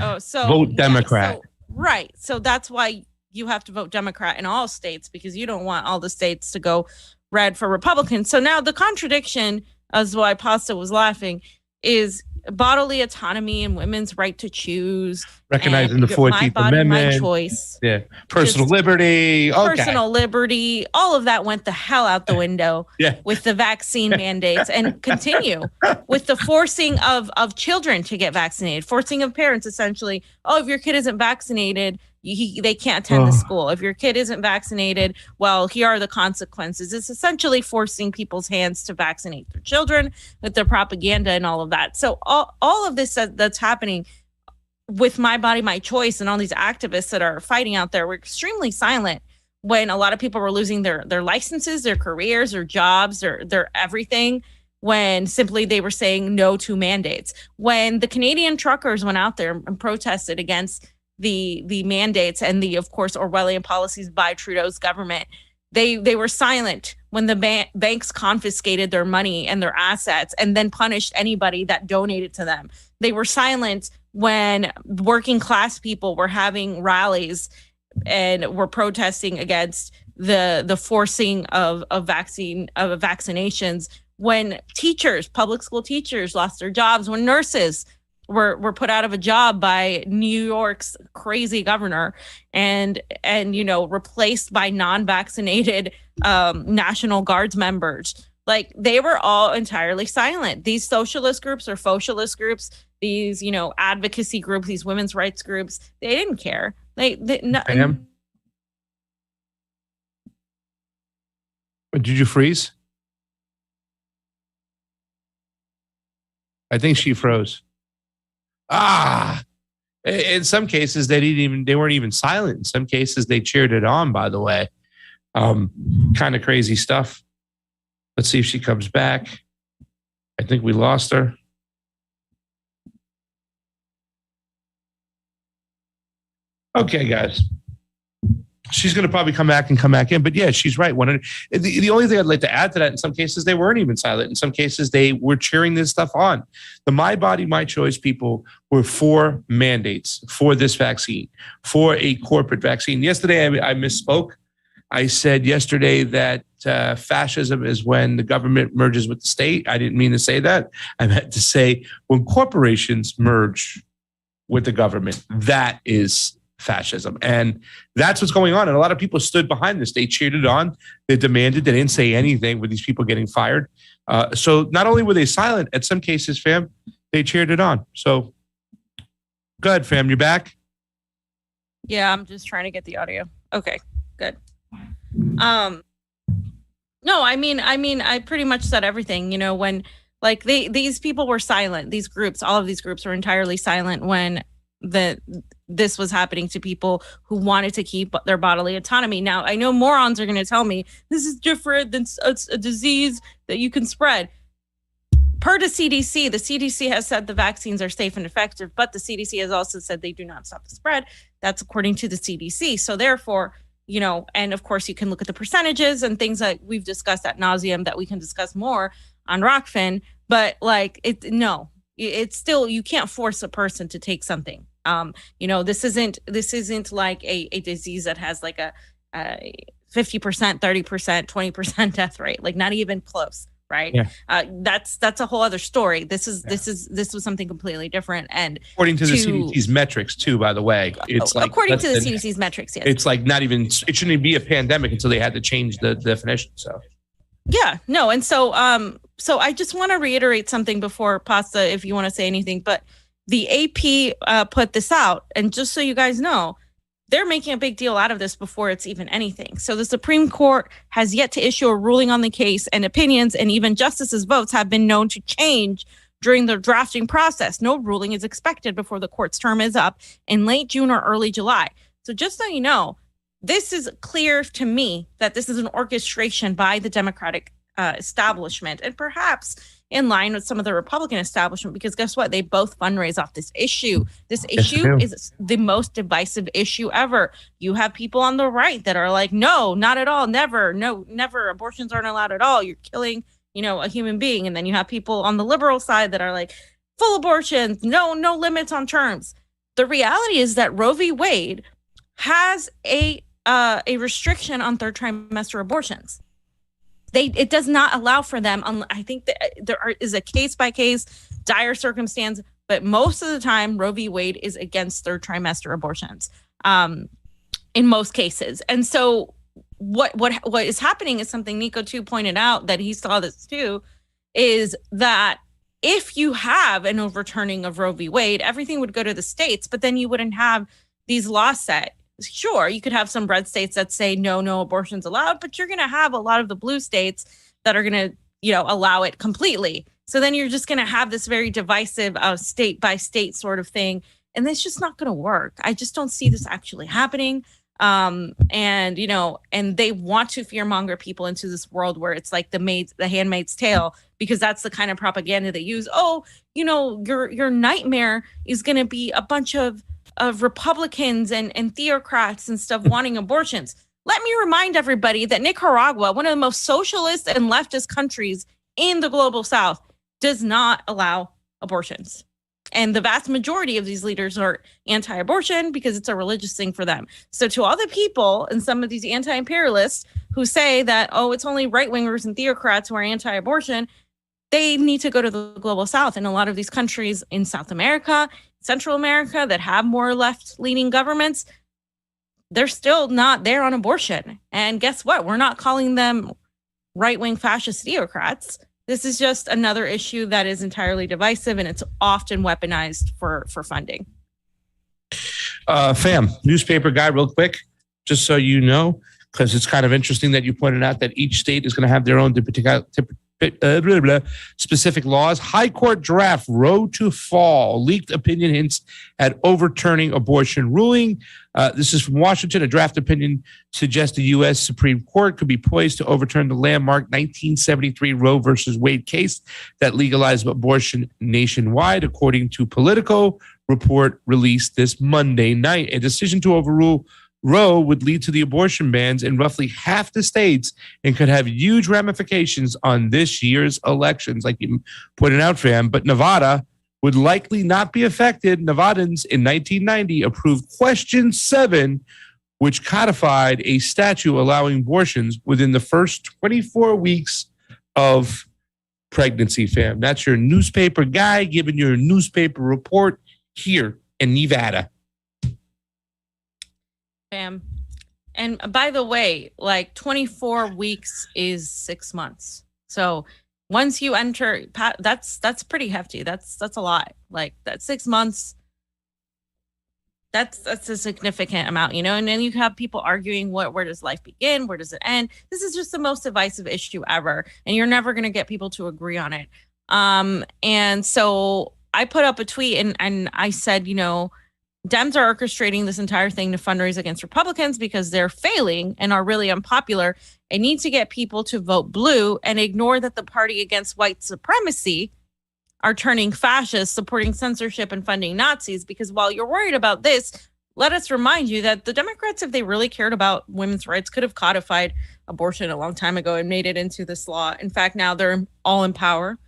Vote Democrat. Right. So that's why you have to vote Democrat in all states, because you don't want all the states to go red for Republicans. So now the contradiction, as why Pasta was laughing, is bodily autonomy and women's right to choose. Recognizing the 14th my body, Amendment. my choice. Yeah. Personal liberty. Okay. Personal liberty. All of that went the hell out the window with the vaccine mandates, and continue with the forcing of children to get vaccinated, forcing of parents essentially. Oh, if your kid isn't vaccinated, they can't attend the school. If your kid isn't vaccinated, well, here are the consequences. It's essentially forcing people's hands to vaccinate their children with their propaganda and all of that. So all of this that's happening with My Body, My Choice and all these activists that are fighting out there were extremely silent when a lot of people were losing their licenses, their careers, their jobs, their everything, when simply they were saying no to mandates. When the Canadian truckers went out there and protested against the mandates and the, of course, Orwellian policies by Trudeau's government, they were silent when the banks confiscated their money and their assets and then punished anybody that donated to them. They were silent when working class people were having rallies and were protesting against the forcing of vaccinations, when teachers, public school teachers, lost their jobs, when nurses were put out of a job by New York's crazy governor and replaced by non-vaccinated National Guards members, Like, they were all entirely silent. These socialist groups or socialist groups, these, advocacy groups, these women's rights groups, they didn't care. Pam? Did you freeze? I think she froze. In some cases, they weren't even silent. In some cases, they cheered it on, by the way. Kind of crazy stuff. Let's see if she comes back. I think we lost her. Okay, guys. She's going to probably come back in. But yeah, she's right. The only thing I'd like to add to that, in some cases, they weren't even silent. In some cases, they were cheering this stuff on. The My Body, My Choice people were for mandates, for this vaccine, for a corporate vaccine. Yesterday, I misspoke. I said yesterday that fascism is when the government merges with the state. I didn't mean to say that. I meant to say when corporations merge with the government, that is fascism. And that's what's going on. And a lot of people stood behind this. They cheered it on. They demanded. They didn't say anything with these people getting fired. So not only were they silent, at some cases, fam, they cheered it on. So go ahead, fam. You're back? Yeah, I'm just trying to get the audio. Okay, good. No, I mean, I pretty much said everything, when like these people were silent, these groups, all of these groups were entirely silent when this was happening to people who wanted to keep their bodily autonomy. Now, I know morons are going to tell me this is different than it's a disease that you can spread. Per the CDC has said the vaccines are safe and effective, but the CDC has also said they do not stop the spread. That's according to the CDC. So therefore, and of course you can look at the percentages and things that we've discussed ad nauseum that we can discuss more on Rockfin, but it's still, you can't force a person to take something. This isn't like a disease that has like a 50%, 30%, 20% death rate, like not even close. Right. Yeah. That's a whole other story. This was something completely different. And according to the CDC's metrics too, by the way, it's like according to the CDC's metrics, yes. It's like not even, it shouldn't even be a pandemic until they had to change the definition. So yeah, no. And so I just want to reiterate something before Pasta, if you want to say anything, but the AP put this out, and just so you guys know, they're making a big deal out of this before it's even anything. So the Supreme Court has yet to issue a ruling on the case, and opinions and even justices' votes have been known to change during the drafting process. No ruling is expected before the court's term is up in late June or early July. So just so you know, this is clear to me that this is an orchestration by the Democratic establishment, and perhaps in line with some of the Republican establishment, because guess what? They both fundraise off this issue. This issue is the most divisive issue ever. You have people on the right that are like, no, not at all. Never. No, never. Abortions aren't allowed at all. You're killing, a human being. And then you have people on the liberal side that are like, full abortions, no limits on terms. The reality is that Roe v. Wade has a restriction on third trimester abortions. It does not allow for them. I think that there is a case-by-case dire circumstance, but most of the time, Roe v. Wade is against third trimester abortions in most cases. And so what is happening is something Nico too pointed out, that he saw this too, is that if you have an overturning of Roe v. Wade, everything would go to the states, but then you wouldn't have these laws set. Sure, you could have some red states that say no abortion's allowed, but you're going to have a lot of the blue states that are going to, allow it completely. So then you're just going to have this very divisive state by state sort of thing. And it's just not going to work. I just don't see this actually happening. And they want to fearmonger people into this world where it's like the Handmaid's Tale, because that's the kind of propaganda they use. Oh, your nightmare is going to be a bunch of Republicans and theocrats and stuff wanting abortions. Let me remind everybody that Nicaragua, one of the most socialist and leftist countries in the global South, does not allow abortions. And the vast majority of these leaders are anti-abortion because it's a religious thing for them. So to all the people and some of these anti-imperialists who say that, oh, it's only right-wingers and theocrats who are anti-abortion, they need to go to the global South. And a lot of these countries in South America, Central America, that have more left-leaning governments, they're still not there on abortion. And guess what? We're not calling them right-wing fascist theocrats. This is just another issue that is entirely divisive, and it's often weaponized for funding. Fam, newspaper guy, real quick, just so you know, because it's kind of interesting that you pointed out that each state is going to have their own specific laws. High Court draft Roe to fall. Leaked opinion hints at overturning abortion ruling. This is from Washington. A draft opinion suggests the U.S. Supreme Court could be poised to overturn the landmark 1973 Roe versus Wade case that legalized abortion nationwide, according to Politico report released this Monday night. A decision to overrule Roe would lead to the abortion bans in roughly half the states and could have huge ramifications on this year's elections, like you pointed out, fam. But Nevada would likely not be affected. Nevadans in 1990 approved Question 7, which codified a statute allowing abortions within the first 24 weeks of pregnancy, fam. That's your newspaper guy giving your newspaper report here in Nevada. Fam. And by the way, like 24 weeks is 6 months. So once you enter, that's pretty hefty. That's a lot. Like that's 6 months. That's a significant amount, you know. And then you have people arguing where does life begin? Where does it end? This is just the most divisive issue ever, and you're never going to get people to agree on it. And so I put up a tweet and I said, you know, Dems are orchestrating this entire thing to fundraise against Republicans because they're failing and are really unpopular and need to get people to vote blue and ignore that the party against white supremacy are turning fascist, supporting censorship and funding Nazis. Because while you're worried about this, let us remind you that the Democrats, if they really cared about women's rights, could have codified abortion a long time ago and made it into this law. In fact, now they're all in power.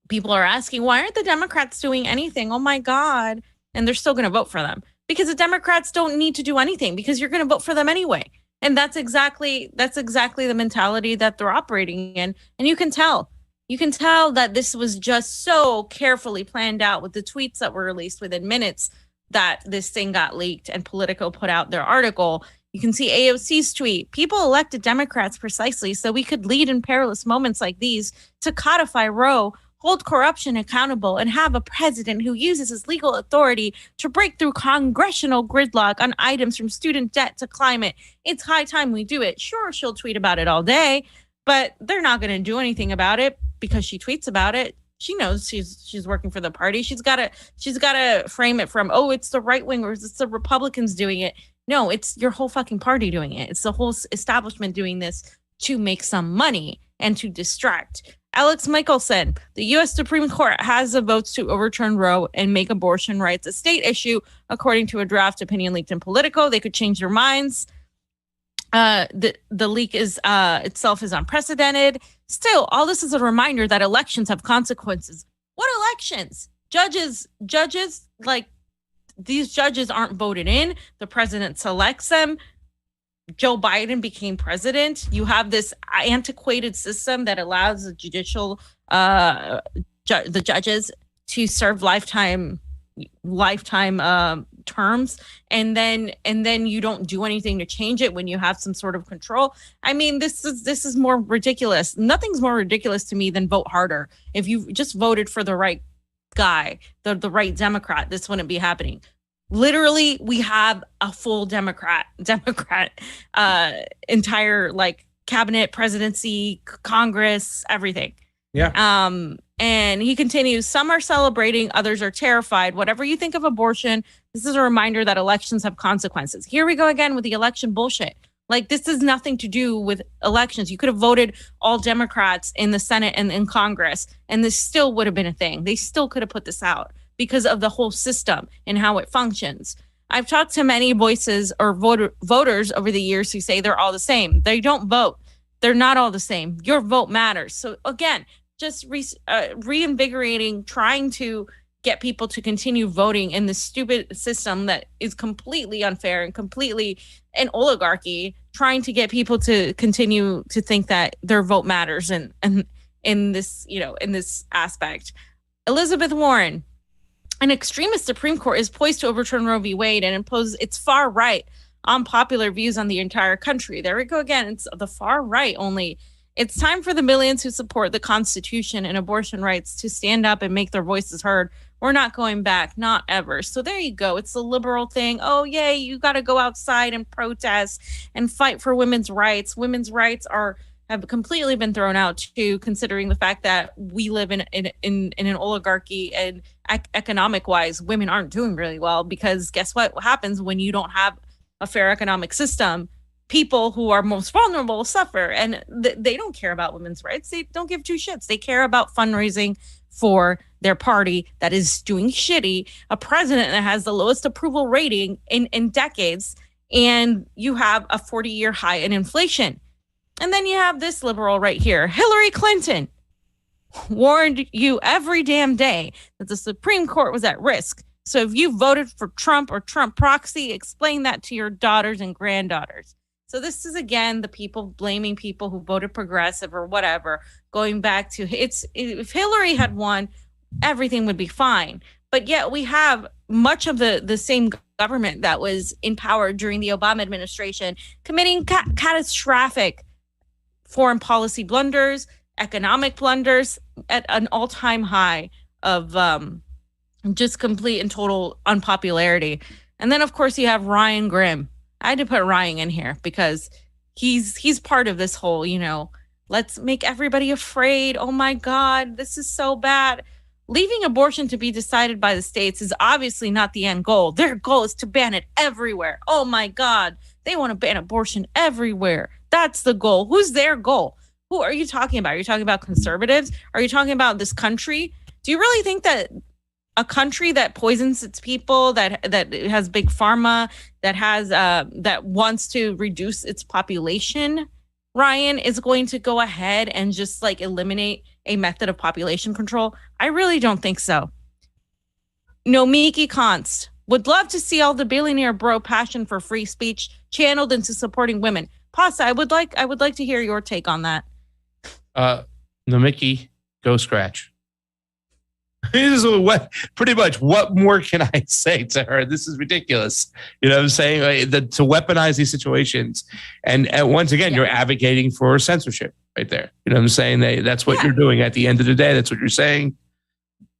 People are asking, why aren't the Democrats doing anything? Oh my God. And they're still going to vote for them because the Democrats don't need to do anything because you're going to vote for them anyway. And that's exactly the mentality that they're operating in. And you can tell that this was just so carefully planned out with the tweets that were released within minutes that this thing got leaked and Politico put out their article. You can see AOC's tweet. People elected Democrats precisely so we could lead in perilous moments like these to codify Roe, hold corruption accountable, and have a president who uses his legal authority to break through congressional gridlock on items from student debt to climate. It's high time we do it. Sure, she'll tweet about it all day, but they're not going to do anything about it because she tweets about it. She knows she's working for the party. She's got to frame it from, oh, it's the right wingers, it's the Republicans doing it. No, it's your whole fucking party doing it. It's the whole establishment doing this to make some money and to distract. Alex Michelson, the U.S. Supreme Court has the votes to overturn Roe and make abortion rights a state issue, according to a draft opinion leaked in Politico. They could change their minds. The leak is itself is unprecedented. Still, all this is a reminder that elections have consequences. What elections? Judges, like these judges aren't voted in. The president selects them. Joe Biden became president. You have this antiquated system that allows the judicial, the judges to serve lifetime terms, and then you don't do anything to change it when you have some sort of control. I mean, this is more ridiculous. Nothing's more ridiculous to me than vote harder. If you just voted for the right guy, the right Democrat, this wouldn't be happening. Literally, we have a full Democrat entire like cabinet, presidency, Congress, everything. Yeah. And he continues, some are celebrating, others are terrified. Whatever you think of abortion, this is a reminder that elections have consequences. Here we go again with the election bullshit. Like, this has nothing to do with elections. You could have voted all Democrats in the Senate and in Congress, and this still would have been a thing. They still could have put this out because of the whole system and how it functions. I've talked to many voices or voters over the years who say they're all the same. They don't vote. They're not all the same. Your vote matters. So again, just reinvigorating, trying to get people to continue voting in this stupid system that is completely unfair and completely an oligarchy, trying to get people to continue to think that their vote matters and in this, in this aspect. Elizabeth Warren, an extremist Supreme Court is poised to overturn Roe v. Wade and impose its far right unpopular views on the entire country. There we go again. It's the far right only It's time for the millions who support the Constitution and abortion rights to stand up and make their voices heard. We're not going back, not ever. So there you go. It's the liberal thing. Oh, yay, you got to go outside and protest and fight for women's rights. Women's rights have completely been thrown out too, considering the fact that we live in an oligarchy, and economic wise, women aren't doing really well, because guess what happens when you don't have a fair economic system? People who are most vulnerable suffer, and they don't care about women's rights. They don't give two shits. They care about fundraising for their party that is doing shitty, a president that has the lowest approval rating in decades, and you have a 40-year high in inflation. And then you have this liberal right here, Hillary Clinton, warned you every damn day that the Supreme Court was at risk. So if you voted for Trump or Trump proxy, explain that to your daughters and granddaughters. So this is, again, the people blaming people who voted progressive or whatever, going back to if Hillary had won, everything would be fine. But yet we have much of the same government that was in power during the Obama administration committing catastrophic foreign policy blunders, economic blunders at an all-time high of just complete and total unpopularity. And then, of course, you have Ryan Grimm. I had to put Ryan in here because he's part of this whole, let's make everybody afraid. Oh my God, this is so bad. Leaving abortion to be decided by the states is obviously not the end goal. Their goal is to ban it everywhere. Oh my God, they want to ban abortion everywhere. That's the goal. Who's their goal? Who are you talking about? Are you talking about conservatives? Are you talking about this country? Do you really think that a country that poisons its people, that has big pharma, that wants to reduce its population, Ryan, is going to go ahead and just eliminate a method of population control? I really don't think so. Nomiki Konst would love to see all the billionaire bro passion for free speech channeled into supporting women. Pasta, I would like to hear your take on that. Nomiki, go scratch. This is pretty much what more can I say to her? This is ridiculous. You know what I'm saying? To weaponize these situations. And once again, you're advocating for censorship right there. You know what I'm saying? That's what you're doing at the end of the day. That's what you're saying.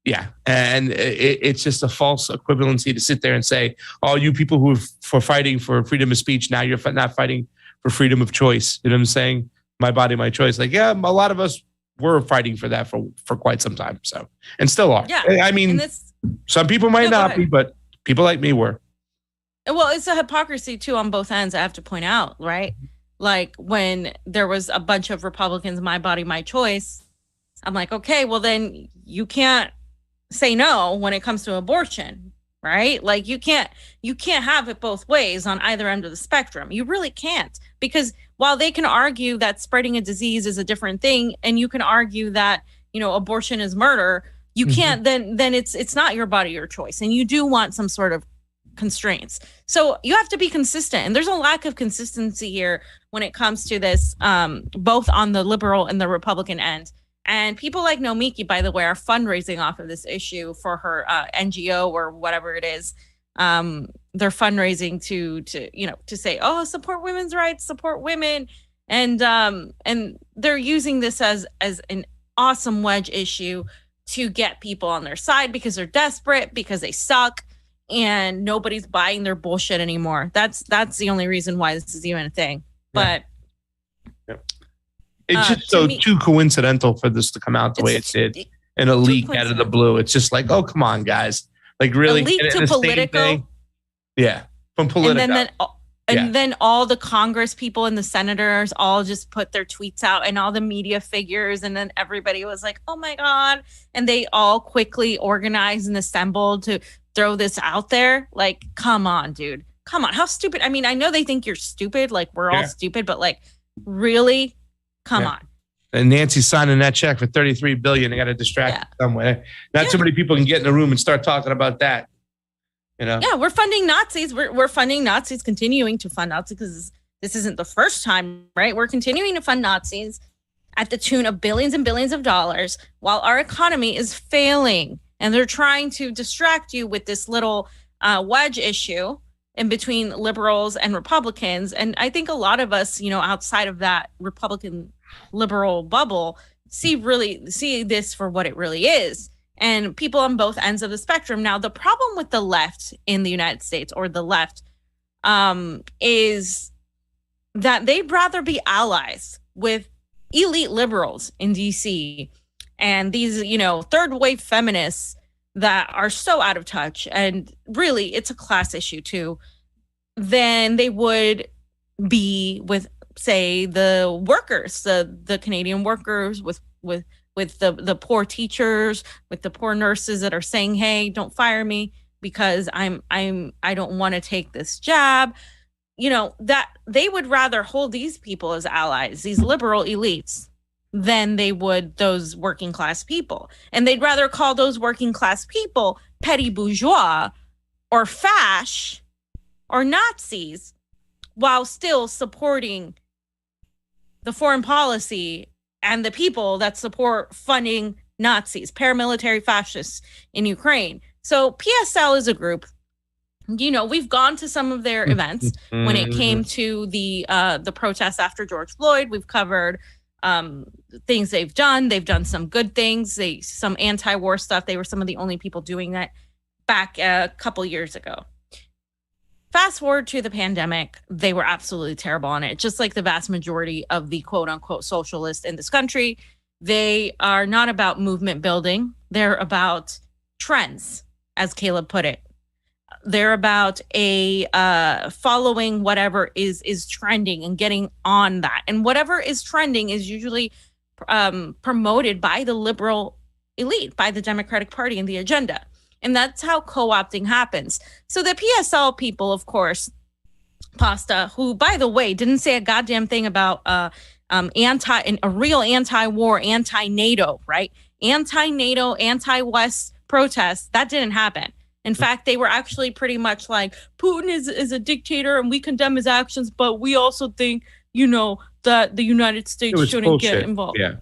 Yeah. And it's just a false equivalency to sit there and say, oh, you people who are fighting for freedom of speech, now you're not fighting for freedom of choice. You know what I'm saying? My body, my choice. A lot of us were fighting for that for quite some time. So, and still are. Yeah. I mean, some people might not be, but people like me were. Well, it's a hypocrisy too on both ends, I have to point out, right? Like when there was a bunch of Republicans, my body, my choice, I'm like, okay, well then you can't say no when it comes to abortion, right? Like you can't have it both ways on either end of the spectrum. You really can't, because while they can argue that spreading a disease is a different thing, and you can argue that, abortion is murder, you can't, then it's not your body, your choice. And you do want some sort of constraints. So you have to be consistent. And there's a lack of consistency here when it comes to this, both on the liberal and the Republican end. And people like Nomiki, by the way, are fundraising off of this issue for her NGO or whatever it is. They're fundraising to say, oh, support women's rights, support women. And they're using this as an awesome wedge issue to get people on their side because they're desperate, because they suck, and nobody's buying their bullshit anymore. That's the only reason why this is even a thing. But it's just too coincidental for this to come out the way it did in a leak out of the blue. It's just like, oh, come on, guys. Like really, a leak to Politico. Yeah, from Politico. And then all the Congress people and the senators all just put their tweets out, and all the media figures, and then everybody was like, oh my God. And they all quickly organized and assembled to throw this out there. Like, come on, dude. Come on. How stupid. I mean, I know they think you're stupid. Like, we're all stupid, but really? Come on. And Nancy's signing that check for $33 billion. They got to distract it some way. Not too many people can get in the room and start talking about that. Yeah, we're funding Nazis. We're funding Nazis, continuing to fund Nazis, because this isn't the first time, right? We're continuing to fund Nazis at the tune of billions and billions of dollars while our economy is failing. And they're trying to distract you with this little wedge issue. in between liberals and Republicans. And I think a lot of us, outside of that Republican liberal bubble, see this for what it really is. And people on both ends of the spectrum. Now, the problem with the left in the United States, or the left, is that they'd rather be allies with elite liberals in DC and these, third wave feminists that are so out of touch. And really, it's a class issue too, than they would be with, say, the workers, the Canadian workers, with the poor teachers, with the poor nurses that are saying, hey, don't fire me because I don't want to take this jab. That they would rather hold these people as allies, these liberal elites, than they would those working class people. And they'd rather call those working class people petty bourgeois or fash or Nazis while still supporting the foreign policy and the people that support funding Nazis, paramilitary fascists in Ukraine. So PSL is a group. We've gone to some of their events when it came to the protests after George Floyd. We've covered things they've done. They've done some good things. Some anti-war stuff. They were some of the only people doing that back a couple years ago. Fast forward to the pandemic, they were absolutely terrible on it. Just like the vast majority of the quote unquote socialists in this country, they are not about movement building. They're about trends, as Caleb put it. They're about following whatever is trending and getting on that. And whatever is trending is usually promoted by the liberal elite, by the Democratic Party and the agenda. And that's how co-opting happens. So the PSL people, of course, Pasta, who, by the way, didn't say a goddamn thing about a real anti-war, anti-NATO, right? Anti-NATO, anti-West protests, that didn't happen. In fact, they were actually pretty much like, Putin is a dictator and we condemn his actions, but we also think, that the United States shouldn't get involved. Yeah.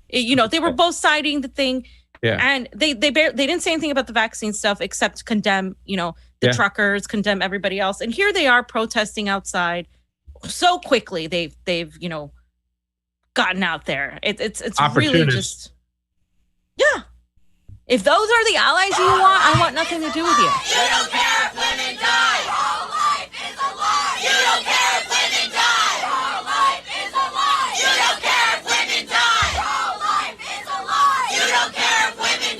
They were both siding the thing. Yeah. And they didn't say anything about the vaccine stuff except condemn, the truckers, condemn everybody else. And here they are protesting outside so quickly. They've gotten out there. It's really just, yeah. If those are the allies you want, I want nothing to do with you. You don't care if women die. Pro-life is a lie. You don't care if women die. Pro-life is a lie. You don't care if women die. Pro-life is a lie. You don't care if women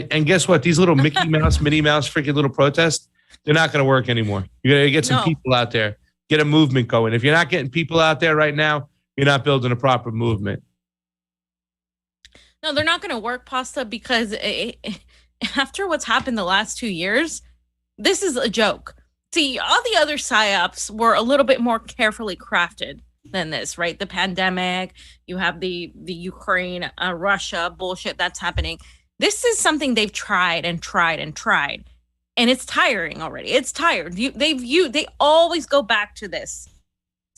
die. And guess what? These little Mickey Mouse, Minnie Mouse, freaking little protests, they're not going to work anymore. You got to get some people out there, get a movement going. If you're not getting people out there right now, you're not building a proper movement. No, they're not going to work, Pasta, because after what's happened the last 2 years, this is a joke. See, all the other psyops were a little bit more carefully crafted than this, right? The pandemic, you have the Ukraine, Russia bullshit that's happening. This is something they've tried and tried and tried, and it's tiring already. It's tired. They always go back to this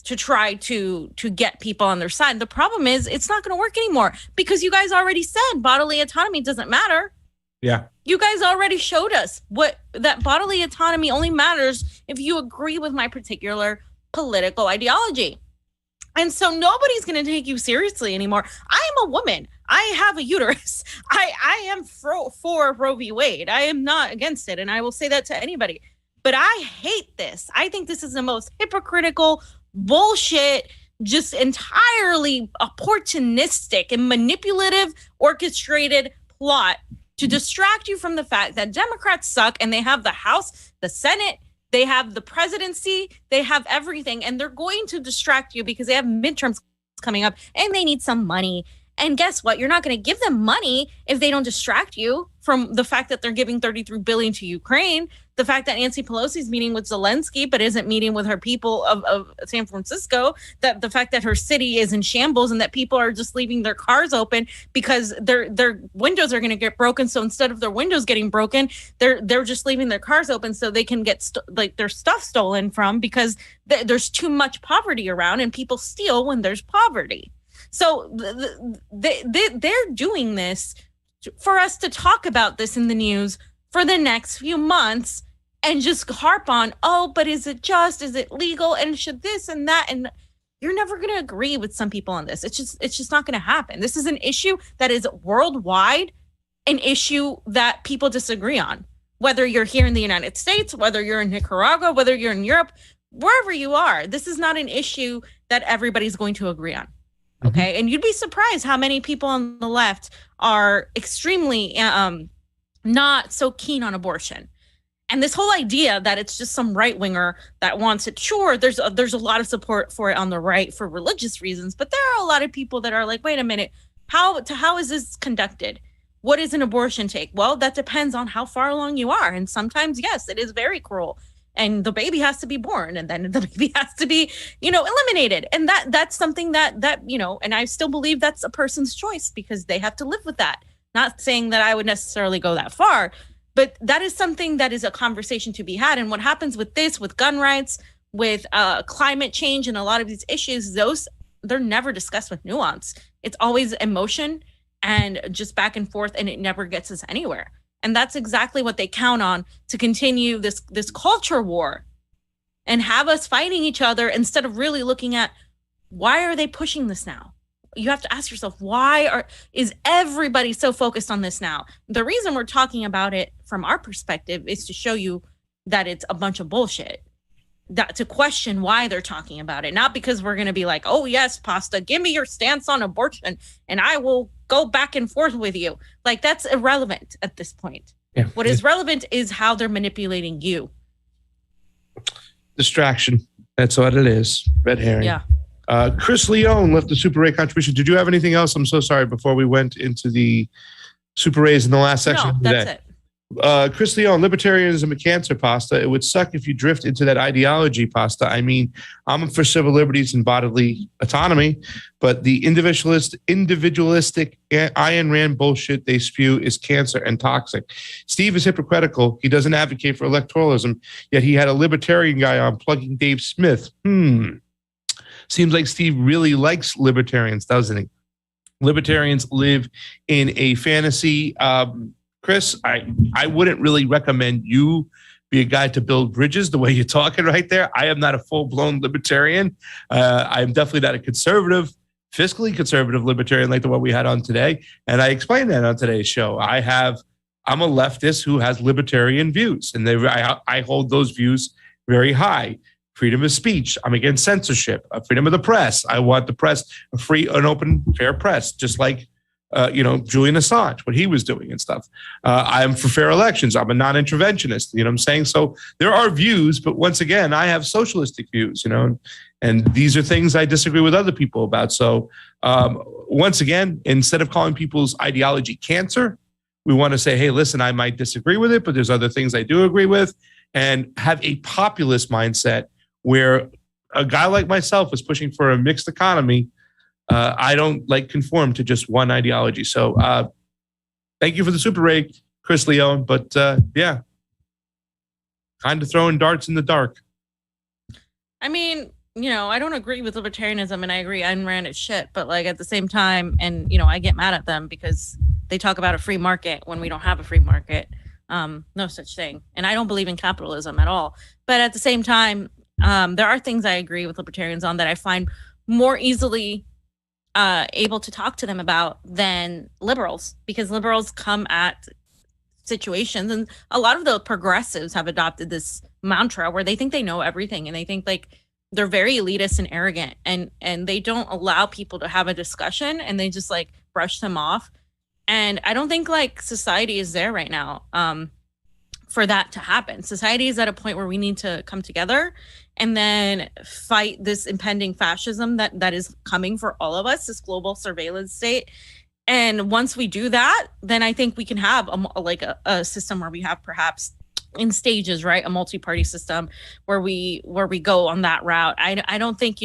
to try to get people on their side. The problem is it's not going to work anymore because you guys already said bodily autonomy doesn't matter. Yeah. You guys already showed us that bodily autonomy only matters if you agree with my particular political ideology. And so nobody's going to take you seriously anymore. I am a woman. I have a uterus. I am for Roe v. Wade. I am not against it. And I will say that to anybody. But I hate this. I think this is the most hypocritical bullshit, just entirely opportunistic and manipulative, orchestrated plot to distract you from the fact that Democrats suck and they have the House, the Senate, they have the presidency, they have everything, and they're going to distract you because they have midterms coming up and they need some money. And guess what? You're not going to give them money if they don't distract you from the fact that they're giving $33 billion to Ukraine, the fact that Nancy Pelosi is meeting with Zelensky but isn't meeting with her people of San Francisco, that the fact that her city is in shambles and that people are just leaving their cars open because their windows are going to get broken. So instead of their windows getting broken, they're just leaving their cars open so they can get their stuff stolen from because there's too much poverty around and people steal when there's poverty. So they're doing this for us to talk about this in the news for the next few months and just harp on, oh, but is it just, is it legal, and should this and that, and you're never going to agree with some people on this. It's just not going to happen. This is an issue that is worldwide, an issue that people disagree on, whether you're here in the United States, whether you're in Nicaragua, whether you're in Europe, wherever you are. This is not an issue that everybody's going to agree on. Okay. And you'd be surprised how many people on the left are extremely not so keen on abortion. And this whole idea that it's just some right winger that wants it, sure, there's a lot of support for it on the right for religious reasons, but there are a lot of people that are like, wait a minute, how is this conducted? What is an abortion take? Well, that depends on how far along you are. And sometimes, yes, it is very cruel. And the baby has to be born, and then the baby has to be, eliminated. And that's something that, and I still believe that's a person's choice because they have to live with that. Not saying that I would necessarily go that far, but that is something that is a conversation to be had. And what happens with this, with gun rights, with climate change, and a lot of these issues, they're never discussed with nuance. It's always emotion and just back and forth, and it never gets us anywhere. And that's exactly what they count on to continue this culture war and have us fighting each other instead of really looking at why are they pushing this now? You have to ask yourself, is everybody so focused on this now? The reason we're talking about it from our perspective is to show you that it's a bunch of bullshit. That to question why they're talking about it, not because we're going to be like, oh yes, Pasta, give me your stance on abortion and I will go back and forth with you. Like, that's irrelevant at this point. Yeah. What is relevant is how they're manipulating you. Distraction. That's what it is. Red herring. Yeah. Chris Leone left the Super Ray contribution. Did you have anything else? I'm so sorry. Before we went into the Super Rays in the last section. No, that's it. Chris Leone, libertarianism a cancer, Pasta. It would suck if you drift into that ideology, Pasta. I mean, I'm for civil liberties and bodily autonomy, but the individualistic Ayn Rand bullshit they spew is cancer and toxic. Steve is hypocritical. He doesn't advocate for electoralism, yet he had a libertarian guy on plugging Dave Smith. Seems like Steve really likes libertarians, doesn't he? Libertarians live in a fantasy. Chris, I wouldn't really recommend you be a guy to build bridges the way you're talking right there. I am not a full-blown libertarian. I'm definitely not a conservative, fiscally conservative libertarian like the one we had on today. And I explained that on today's show. I'm a leftist who has libertarian views, and I hold those views very high. Freedom of speech. I'm against censorship. Freedom of the press. I want the press a free, an open, fair press, just like Julian Assange, what he was doing and stuff. I'm for fair elections. I'm a non-interventionist. You know what I'm saying? So there are views, but once again, I have socialistic views, and these are things I disagree with other people about. So once again, instead of calling people's ideology cancer, we want to say, hey, listen, I might disagree with it, but there's other things I do agree with, and have a populist mindset where a guy like myself is pushing for a mixed economy. I don't conform to just one ideology. So thank you for the Super Ray, Chris Leone. But yeah, kind of throwing darts in the dark. I mean, I don't agree with libertarianism, and I agree Ayn Rand is shit. But at the same time, and I get mad at them because they talk about a free market when we don't have a free market. No such thing. And I don't believe in capitalism at all. But at the same time, there are things I agree with libertarians on that I find more easily able to talk to them about than liberals, because liberals come at situations, and a lot of the progressives have adopted this mantra where they think they know everything, and they think they're very elitist and arrogant, and they don't allow people to have a discussion, and they just brush them off. And I don't think society is there right now for that to happen. Society is at a point where we need to come together and then fight this impending fascism that is coming for all of us, this global surveillance state. And once we do that, then I think we can have a system where we have perhaps in stages, right? A multi-party system where we go on that route. I don't think,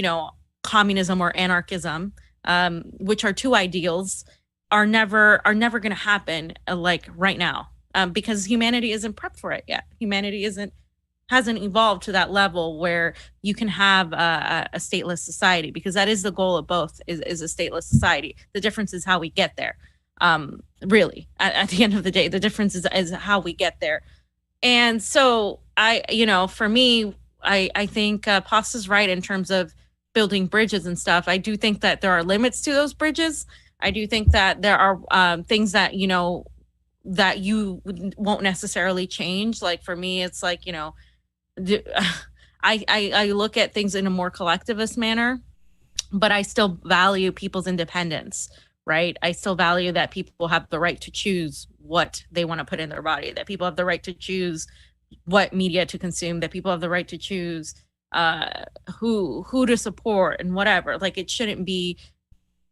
communism or anarchism, which are two ideals, are never going to happen right now, because humanity isn't prepped for it yet. Humanity hasn't evolved to that level where you can have a stateless society, because that is the goal of both, is a stateless society. The difference is how we get there. Really, at the end of the day, the difference is how we get there. And so for me, I think Pasta's right in terms of building bridges and stuff. I do think that there are limits to those bridges. I do think that there are things that, that you won't necessarily change. Like for me, it's like, I look at things in a more collectivist manner, but I still value people's independence, right? I still value that people have the right to choose what they want to put in their body, that people have the right to choose what media to consume, that people have the right to choose who to support and whatever. Like it shouldn't be,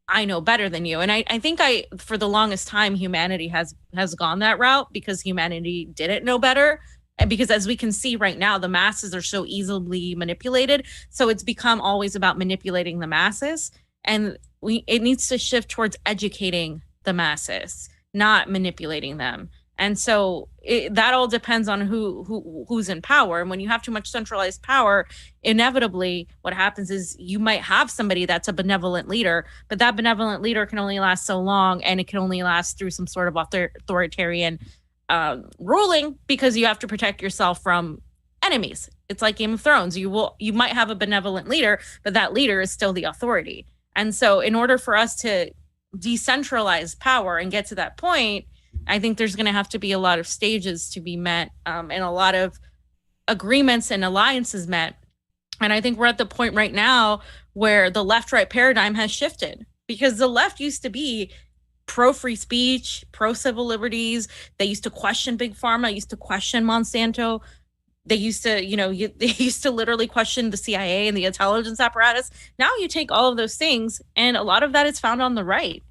I know better than you. And I think for the longest time, humanity has gone that route because humanity didn't know better. And because as we can see right now, the masses are so easily manipulated. So it's become always about manipulating the masses. And it needs to shift towards educating the masses, not manipulating them. And so that all depends on who's in power. And when you have too much centralized power, inevitably what happens is you might have somebody that's a benevolent leader, but that benevolent leader can only last so long, and it can only last through some sort of authoritarian ruling, because you have to protect yourself from enemies. It's like Game of Thrones. You might have a benevolent leader, but that leader is still the authority. And so in order for us to decentralize power and get to that point, I think there's going to have to be a lot of stages to be met, and a lot of agreements and alliances met. And I think we're at the point right now where the left-right paradigm has shifted, because the left used to be pro-free speech, pro-civil liberties. They used to question Big Pharma, used to question Monsanto. They used to, they used to literally question the CIA and the intelligence apparatus. Now you take all of those things, and a lot of that is found on the right.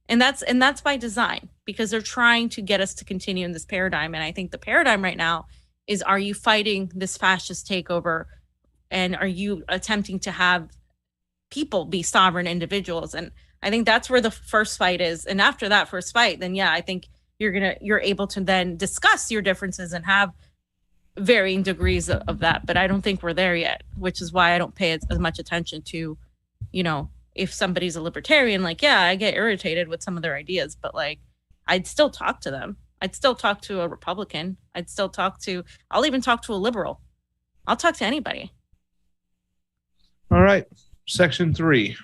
And that's by design, because they're trying to get us to continue in this paradigm. And I think the paradigm right now is, are you fighting this fascist takeover? And are you attempting to have people be sovereign individuals? And I think that's where the first fight is. And after that first fight, then I think you're able to then discuss your differences and have varying degrees of that. But I don't think we're there yet, which is why I don't pay as much attention to, if somebody's a libertarian, like, I get irritated with some of their ideas, but like, I'd still talk to them. I'd still talk to a Republican. I'll even talk to a liberal. I'll talk to anybody. All right. Section 3.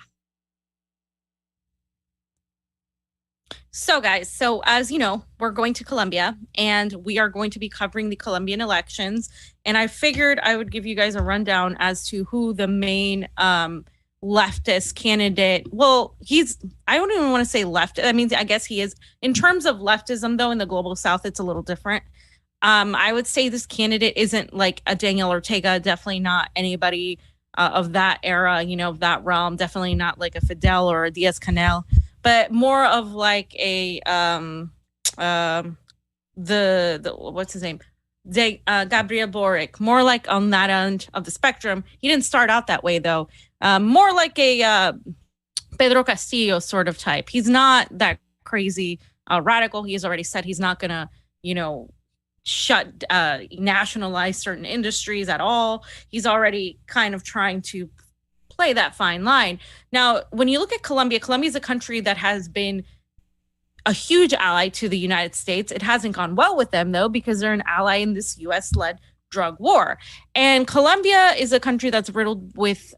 So guys, as you know, we're going to Colombia, and we are going to be covering the Colombian elections. And I figured I would give you guys a rundown as to who the main leftist candidate. Well, I don't even want to say left. I mean, I guess he is. In terms of leftism, though, in the global South, it's a little different. I would say this candidate isn't like a Daniel Ortega, definitely not anybody of that era, that realm, definitely not like a Fidel or a Diaz-Canel, but more of like a the what's his name? Gabriel Boric, more like on that end of the spectrum. He didn't start out that way, though. More like a Pedro Castillo sort of type. He's not that crazy radical. He's already said he's not going to, nationalize certain industries at all. He's already kind of trying to play that fine line. Now, when you look at Colombia, Colombia is a country that has been a huge ally to the United States. It hasn't gone well with them, though, because they're an ally in this U.S.-led drug war. And Colombia is a country that's riddled with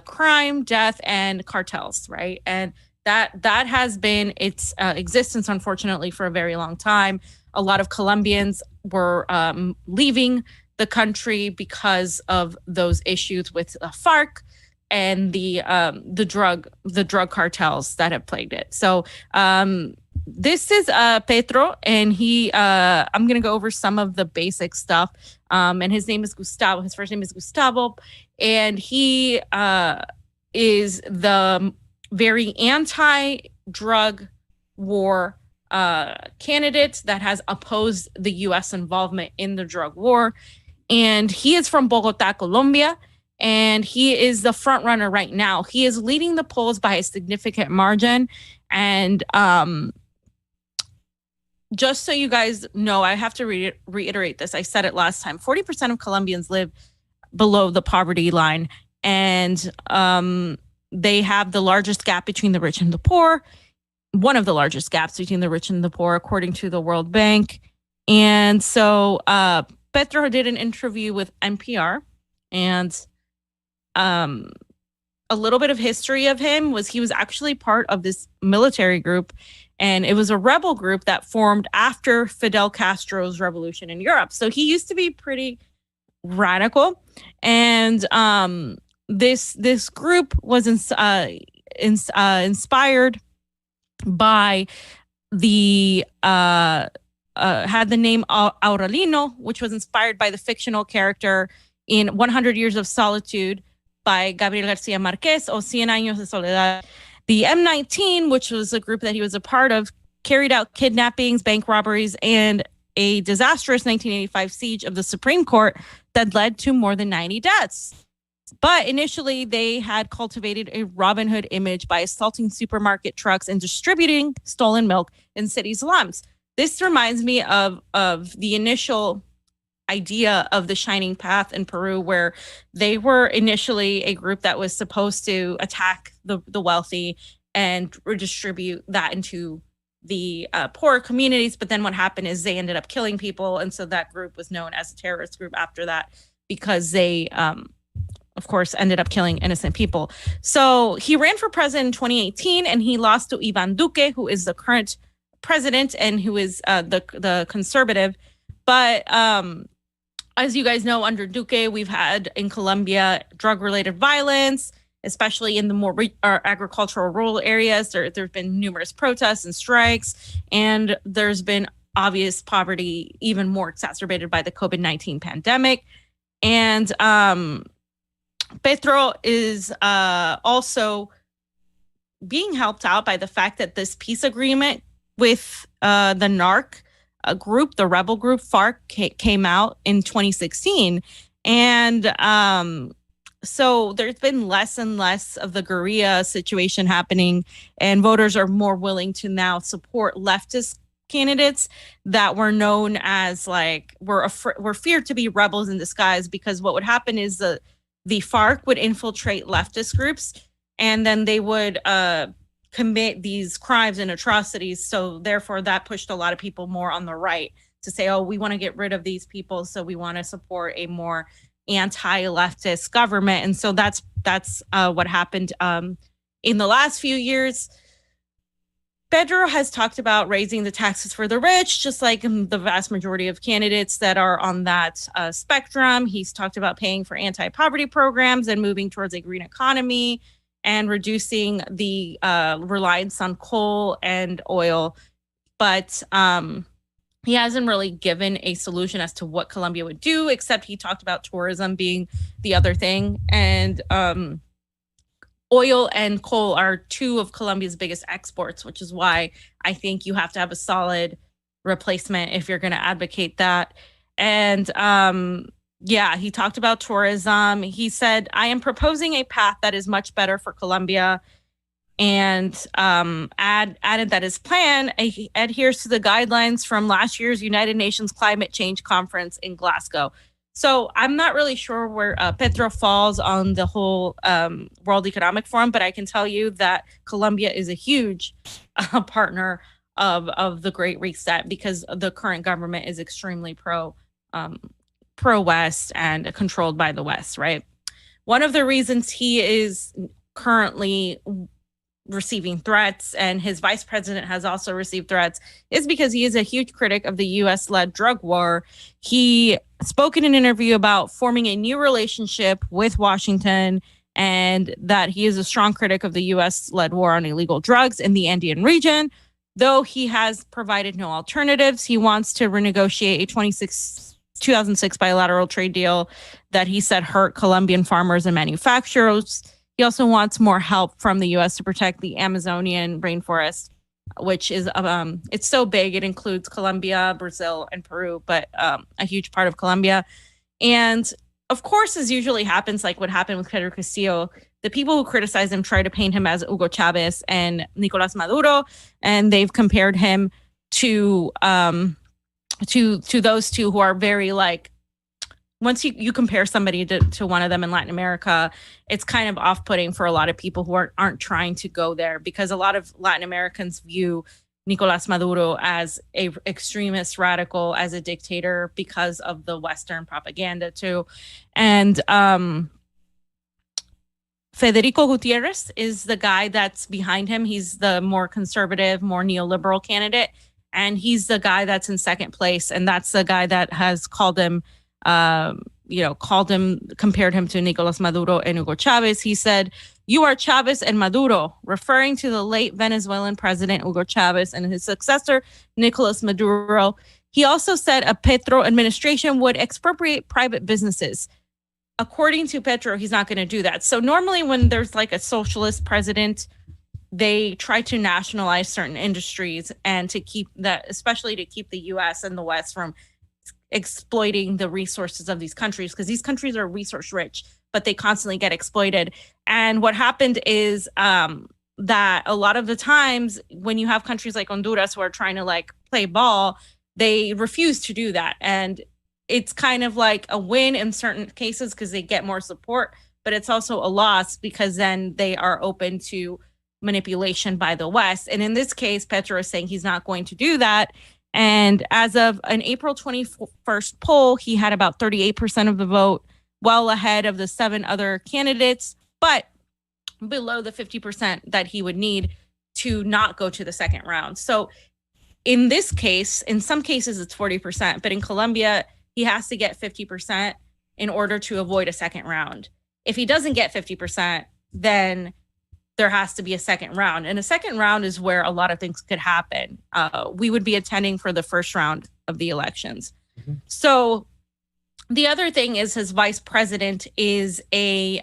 crime, death, and cartels, right? And that has been its existence, unfortunately, for a very long time. A lot of Colombians were leaving the country because of those issues with FARC and the drug cartels that have plagued it. So this is Petro, and I'm going to go over some of the basic stuff. And his name is Gustavo. His first name is Gustavo, and he is the very anti-drug war candidate that has opposed the U.S. involvement in the drug war. And he is from Bogota, Colombia, and he is the front runner right now. He is leading the polls by a significant margin. And just so you guys know, I have to reiterate this. I said it last time. 40% of Colombians live below the poverty line, and they have the largest gap between the rich and the poor. One of the largest gaps between the rich and the poor, according to the World Bank. And so Petro did an interview with NPR, and a little bit of history of him was he was actually part of this military group, and it was a rebel group that formed after Fidel Castro's revolution in Europe. So he used to be pretty radical, and this group was inspired by the had the name Aurelino, which was inspired by the fictional character in 100 Years of Solitude by Gabriel Garcia Marquez, or Cien Años de Soledad. The M19, which was a group that he was a part of, carried out kidnappings, bank robberies, and a disastrous 1985 siege of the Supreme Court that led to more than 90 deaths. But initially, they had cultivated a Robin Hood image by assaulting supermarket trucks and distributing stolen milk in city slums. This reminds me of the initial idea of the Shining Path in Peru, where they were initially a group that was supposed to attack the wealthy and redistribute that into the poor communities. But then what happened is they ended up killing people. And so that group was known as a terrorist group after that, because they, of course, ended up killing innocent people. So he ran for president in 2018, and he lost to Ivan Duque, who is the current president and who is the conservative. But as you guys know, under Duque, we've had in Colombia drug-related violence, especially in the more agricultural rural areas. There have been numerous protests and strikes, and there's been obvious poverty, even more exacerbated by the COVID-19 pandemic. And Petro is also being helped out by the fact that this peace agreement with the NARC group, the rebel group FARC, came out in 2016. And so there's been less and less of the guerrilla situation happening, and voters are more willing to now support leftist candidates that were known as were feared to be rebels in disguise, because what would happen is the FARC would infiltrate leftist groups, and then they would commit these crimes and atrocities. So therefore that pushed a lot of people more on the right to say, oh, we want to get rid of these people, so we want to support a more anti-leftist government. And so that's what happened in the last few years. Petro has talked about raising the taxes for the rich, just like the vast majority of candidates that are on that spectrum. He's talked about paying for anti-poverty programs and moving towards a green economy and reducing the reliance on coal and oil. But he hasn't really given a solution as to what Colombia would do, except he talked about tourism being the other thing. And oil and coal are two of Colombia's biggest exports, which is why I think you have to have a solid replacement if you're going to advocate that. And he talked about tourism. He said, I am proposing a path that is much better for Colombia, and added that his plan adheres to the guidelines from last year's United Nations Climate Change Conference in Glasgow. So I'm not really sure where Petro falls on the whole World Economic Forum, but I can tell you that Colombia is a huge partner of the Great Reset, because the current government is extremely pro-West and controlled by the West, right? One of the reasons he is currently receiving threats, and his vice president has also received threats, is because he is a huge critic of the U.S.-led drug war. He spoke in an interview about forming a new relationship with Washington, and that he is a strong critic of the U.S.-led war on illegal drugs in the Andean region. Though he has provided no alternatives, he wants to renegotiate a 2006 bilateral trade deal that he said hurt Colombian farmers and manufacturers. He also wants more help from the U.S. to protect the Amazonian rainforest, which is it's so big. It includes Colombia, Brazil, and Peru, but a huge part of Colombia. And of course, as usually happens, like what happened with Pedro Castillo, the people who criticize him try to paint him as Hugo Chavez and Nicolas Maduro, and they've compared him to those two who are very once you compare somebody to one of them in Latin America, it's kind of off-putting for a lot of people who aren't trying to go there, because a lot of Latin Americans view Nicolas Maduro as a extremist radical, as a dictator, because of the Western propaganda too. And Federico Gutierrez is the guy that's behind him. He's the more conservative, more neoliberal candidate. And he's the guy that's in second place. And that's the guy that has called him, compared him to Nicolas Maduro and Hugo Chavez. He said, "You are Chavez and Maduro," referring to the late Venezuelan president Hugo Chavez and his successor, Nicolas Maduro. He also said a Petro administration would expropriate private businesses. According to Petro, he's not going to do that. So normally when there's like a socialist president, they try to nationalize certain industries and to keep that, especially to keep the US and the West from exploiting the resources of these countries, because these countries are resource rich, but they constantly get exploited. And what happened is that a lot of the times when you have countries like Honduras who are trying to like play ball, they refuse to do that. And it's kind of like a win in certain cases because they get more support, but it's also a loss because then they are open to manipulation by the West. And in this case, Petro is saying he's not going to do that. And as of an April 21st poll, he had about 38% of the vote, well ahead of the 7 other candidates, but below the 50% that he would need to not go to the second round. So in this case, in some cases, it's 40%, but in Colombia, he has to get 50% in order to avoid a second round. If he doesn't get 50%, then there has to be a second round. And a second round is where a lot of things could happen. We would be attending for the first round of the elections. Mm-hmm. So the other thing is his vice president is a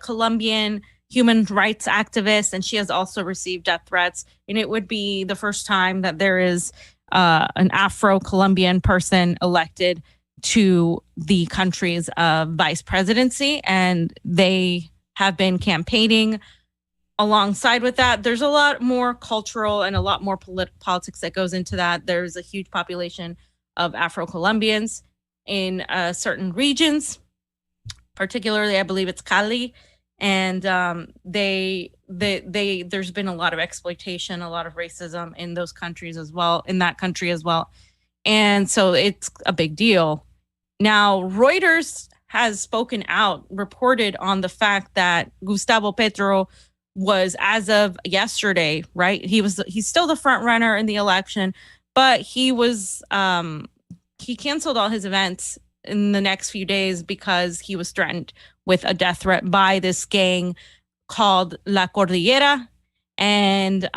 Colombian human rights activist, and she has also received death threats. And it would be the first time that there is an Afro-Colombian person elected to the country's vice presidency, and they have been campaigning alongside with that. There's a lot more cultural and a lot more politics that goes into that. There's a huge population of Afro-Colombians in certain regions, particularly, I believe it's Cali, and there's been a lot of exploitation, a lot of racism in those countries as well, in that country as well. And so it's a big deal. Now, Reuters has spoken out, reported on the fact that Gustavo Petro was, as of yesterday, right? He's still the front runner in the election, but he canceled all his events in the next few days because he was threatened with a death threat by this gang called La Cordillera. And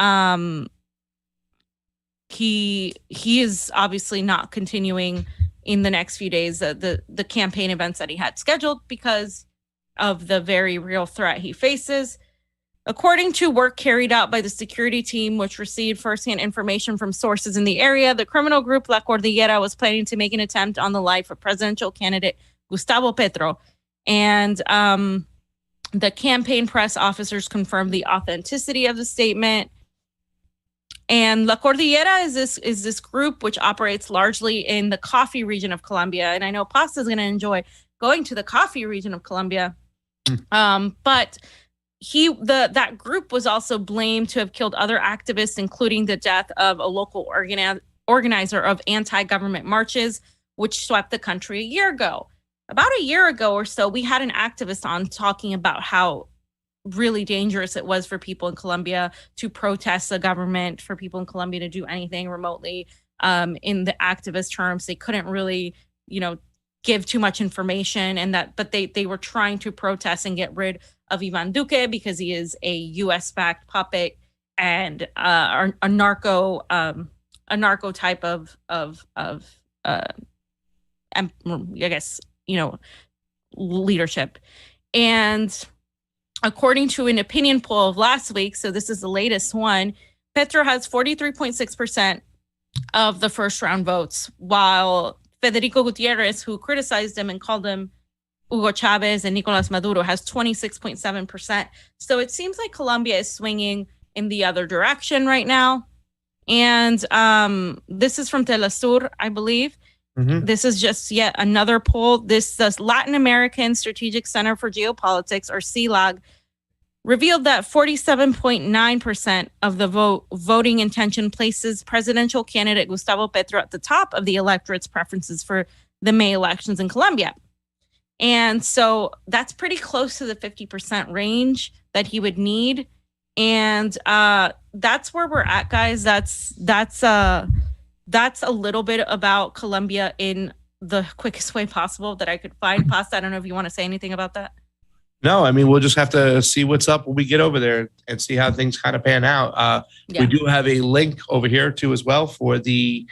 he is obviously not continuing in the next few days the campaign events that he had scheduled because of the very real threat he faces. According to work carried out by the security team, which received firsthand information from sources in the area, the criminal group La Cordillera was planning to make an attempt on the life of presidential candidate Gustavo Petro. And the campaign press officers confirmed the authenticity of the statement. And La Cordillera is this group which operates largely in the coffee region of Colombia. And I know Pasta is going to enjoy going to the coffee region of Colombia. But that group was also blamed to have killed other activists, including the death of a local organizer of anti-government marches, which swept the country a year ago. About a year ago or so, we had an activist on talking about how really dangerous it was for people in Colombia to protest the government, for people in Colombia to do anything remotely. In the activist terms, they couldn't really, give too much information, but they were trying to protest and get rid of Ivan Duque because he is a U.S.-backed puppet and a narco type of leadership. And according to an opinion poll of last week, so this is the latest one, Petro has 43.6% of the first round votes, while Federico Gutierrez, who criticized him and called him Hugo Chavez and Nicolas Maduro, has 26.7%. So it seems like Colombia is swinging in the other direction right now. And this is from Telesur, I believe. Mm-hmm. This is just yet another poll. This Latin American Strategic Center for Geopolitics, or CELAG, revealed that 47.9% of the voting intention places presidential candidate Gustavo Petro at the top of the electorate's preferences for the May elections in Colombia. And so that's pretty close to the 50% range that he would need. And that's where we're at, guys. That's a little bit about Colombia in the quickest way possible that I could find. Pasta, I don't know if you want to say anything about that. No, I mean, we'll just have to see what's up when we get over there and see how things kind of pan out. We do have a link over here too as well for the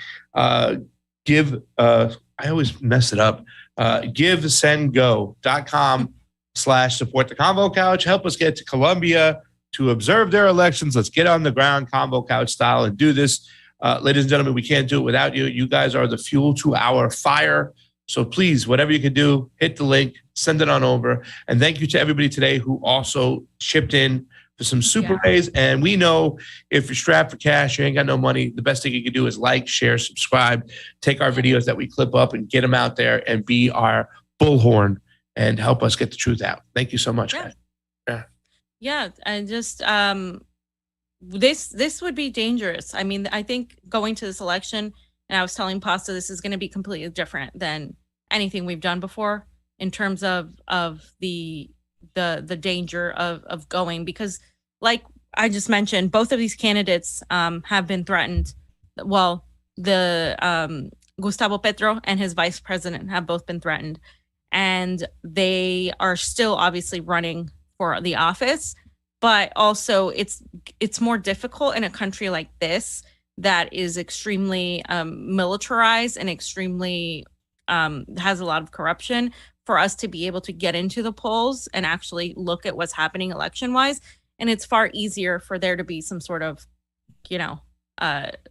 give. I always mess it up. GiveSendGo.com/support the Convo Couch. Help us get to Colombia to observe their elections. Let's get on the ground, Convo Couch style, and do this. Ladies and gentlemen, we can't do it without you. You guys are the fuel to our fire. So please, whatever you can do, hit the link, send it on over. And thank you to everybody today who also chipped in for some super rays. And we know if you're strapped for cash, you ain't got no money, the best thing you can do is like, share, subscribe, take our videos that we clip up and get them out there and be our bullhorn and help us get the truth out. Thank you so much, guys. Yeah, and just this would be dangerous. I mean, I think going to this election, and I was telling Pasta, this is going to be completely different than anything we've done before in terms of the danger of going, because like I just mentioned, both of these candidates have been threatened. Well, the Gustavo Petro and his vice president have both been threatened, and they are still obviously running for the office. But also it's more difficult in a country like this that is extremely militarized and extremely has a lot of corruption, for us to be able to get into the polls and actually look at what's happening election wise. And it's far easier for there to be some sort of,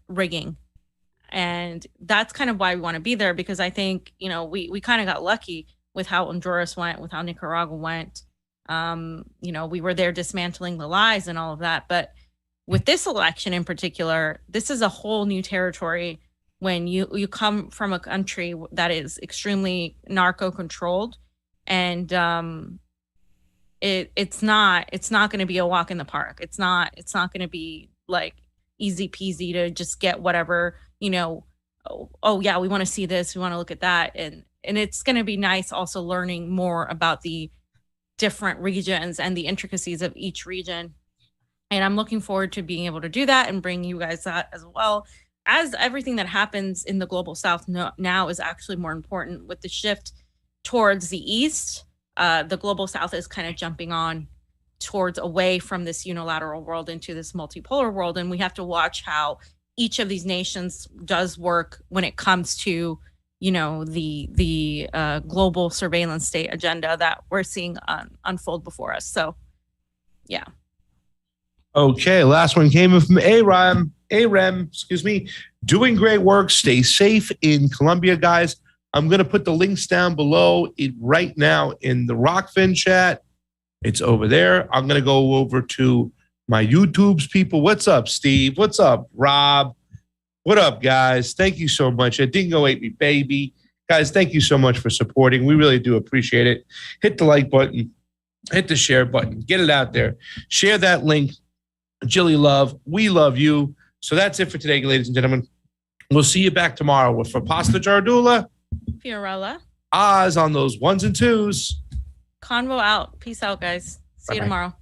rigging. And that's kind of why we want to be there, because I think, we kind of got lucky with how Honduras went, with how Nicaragua went. We were there dismantling the lies and all of that. But with this election in particular, this is a whole new territory when you come from a country that is extremely narco-controlled, and it's not going to be a walk in the park. It's not going to be like easy peasy to just get whatever, oh yeah, we want to see this, we want to look at that. And it's going to be nice also learning more about the different regions and the intricacies of each region. And I'm looking forward to being able to do that and bring you guys that as well, as everything that happens in the global south now is actually more important. With the shift towards the east, the global south is kind of jumping on towards away from this unilateral world into this multipolar world. And we have to watch how each of these nations does work when it comes to the global surveillance state agenda that we're seeing unfold before us. So, yeah. Okay, last one came from AREM, doing great work. Stay safe in Colombia, guys. I'm going to put the links down below right now in the Rockfin chat. It's over there. I'm going to go over to my YouTube's people. What's up, Steve? What's up, Rob? What up, guys? Thank you so much. A dingo ate me, baby. Guys, thank you so much for supporting. We really do appreciate it. Hit the like button. Hit the share button. Get it out there. Share that link. Jilly love. We love you. So that's it for today, ladies and gentlemen. We'll see you back tomorrow with for Pasta Jardula. Fiorella. Oz on those ones and twos. Convo out. Peace out, guys. See you tomorrow.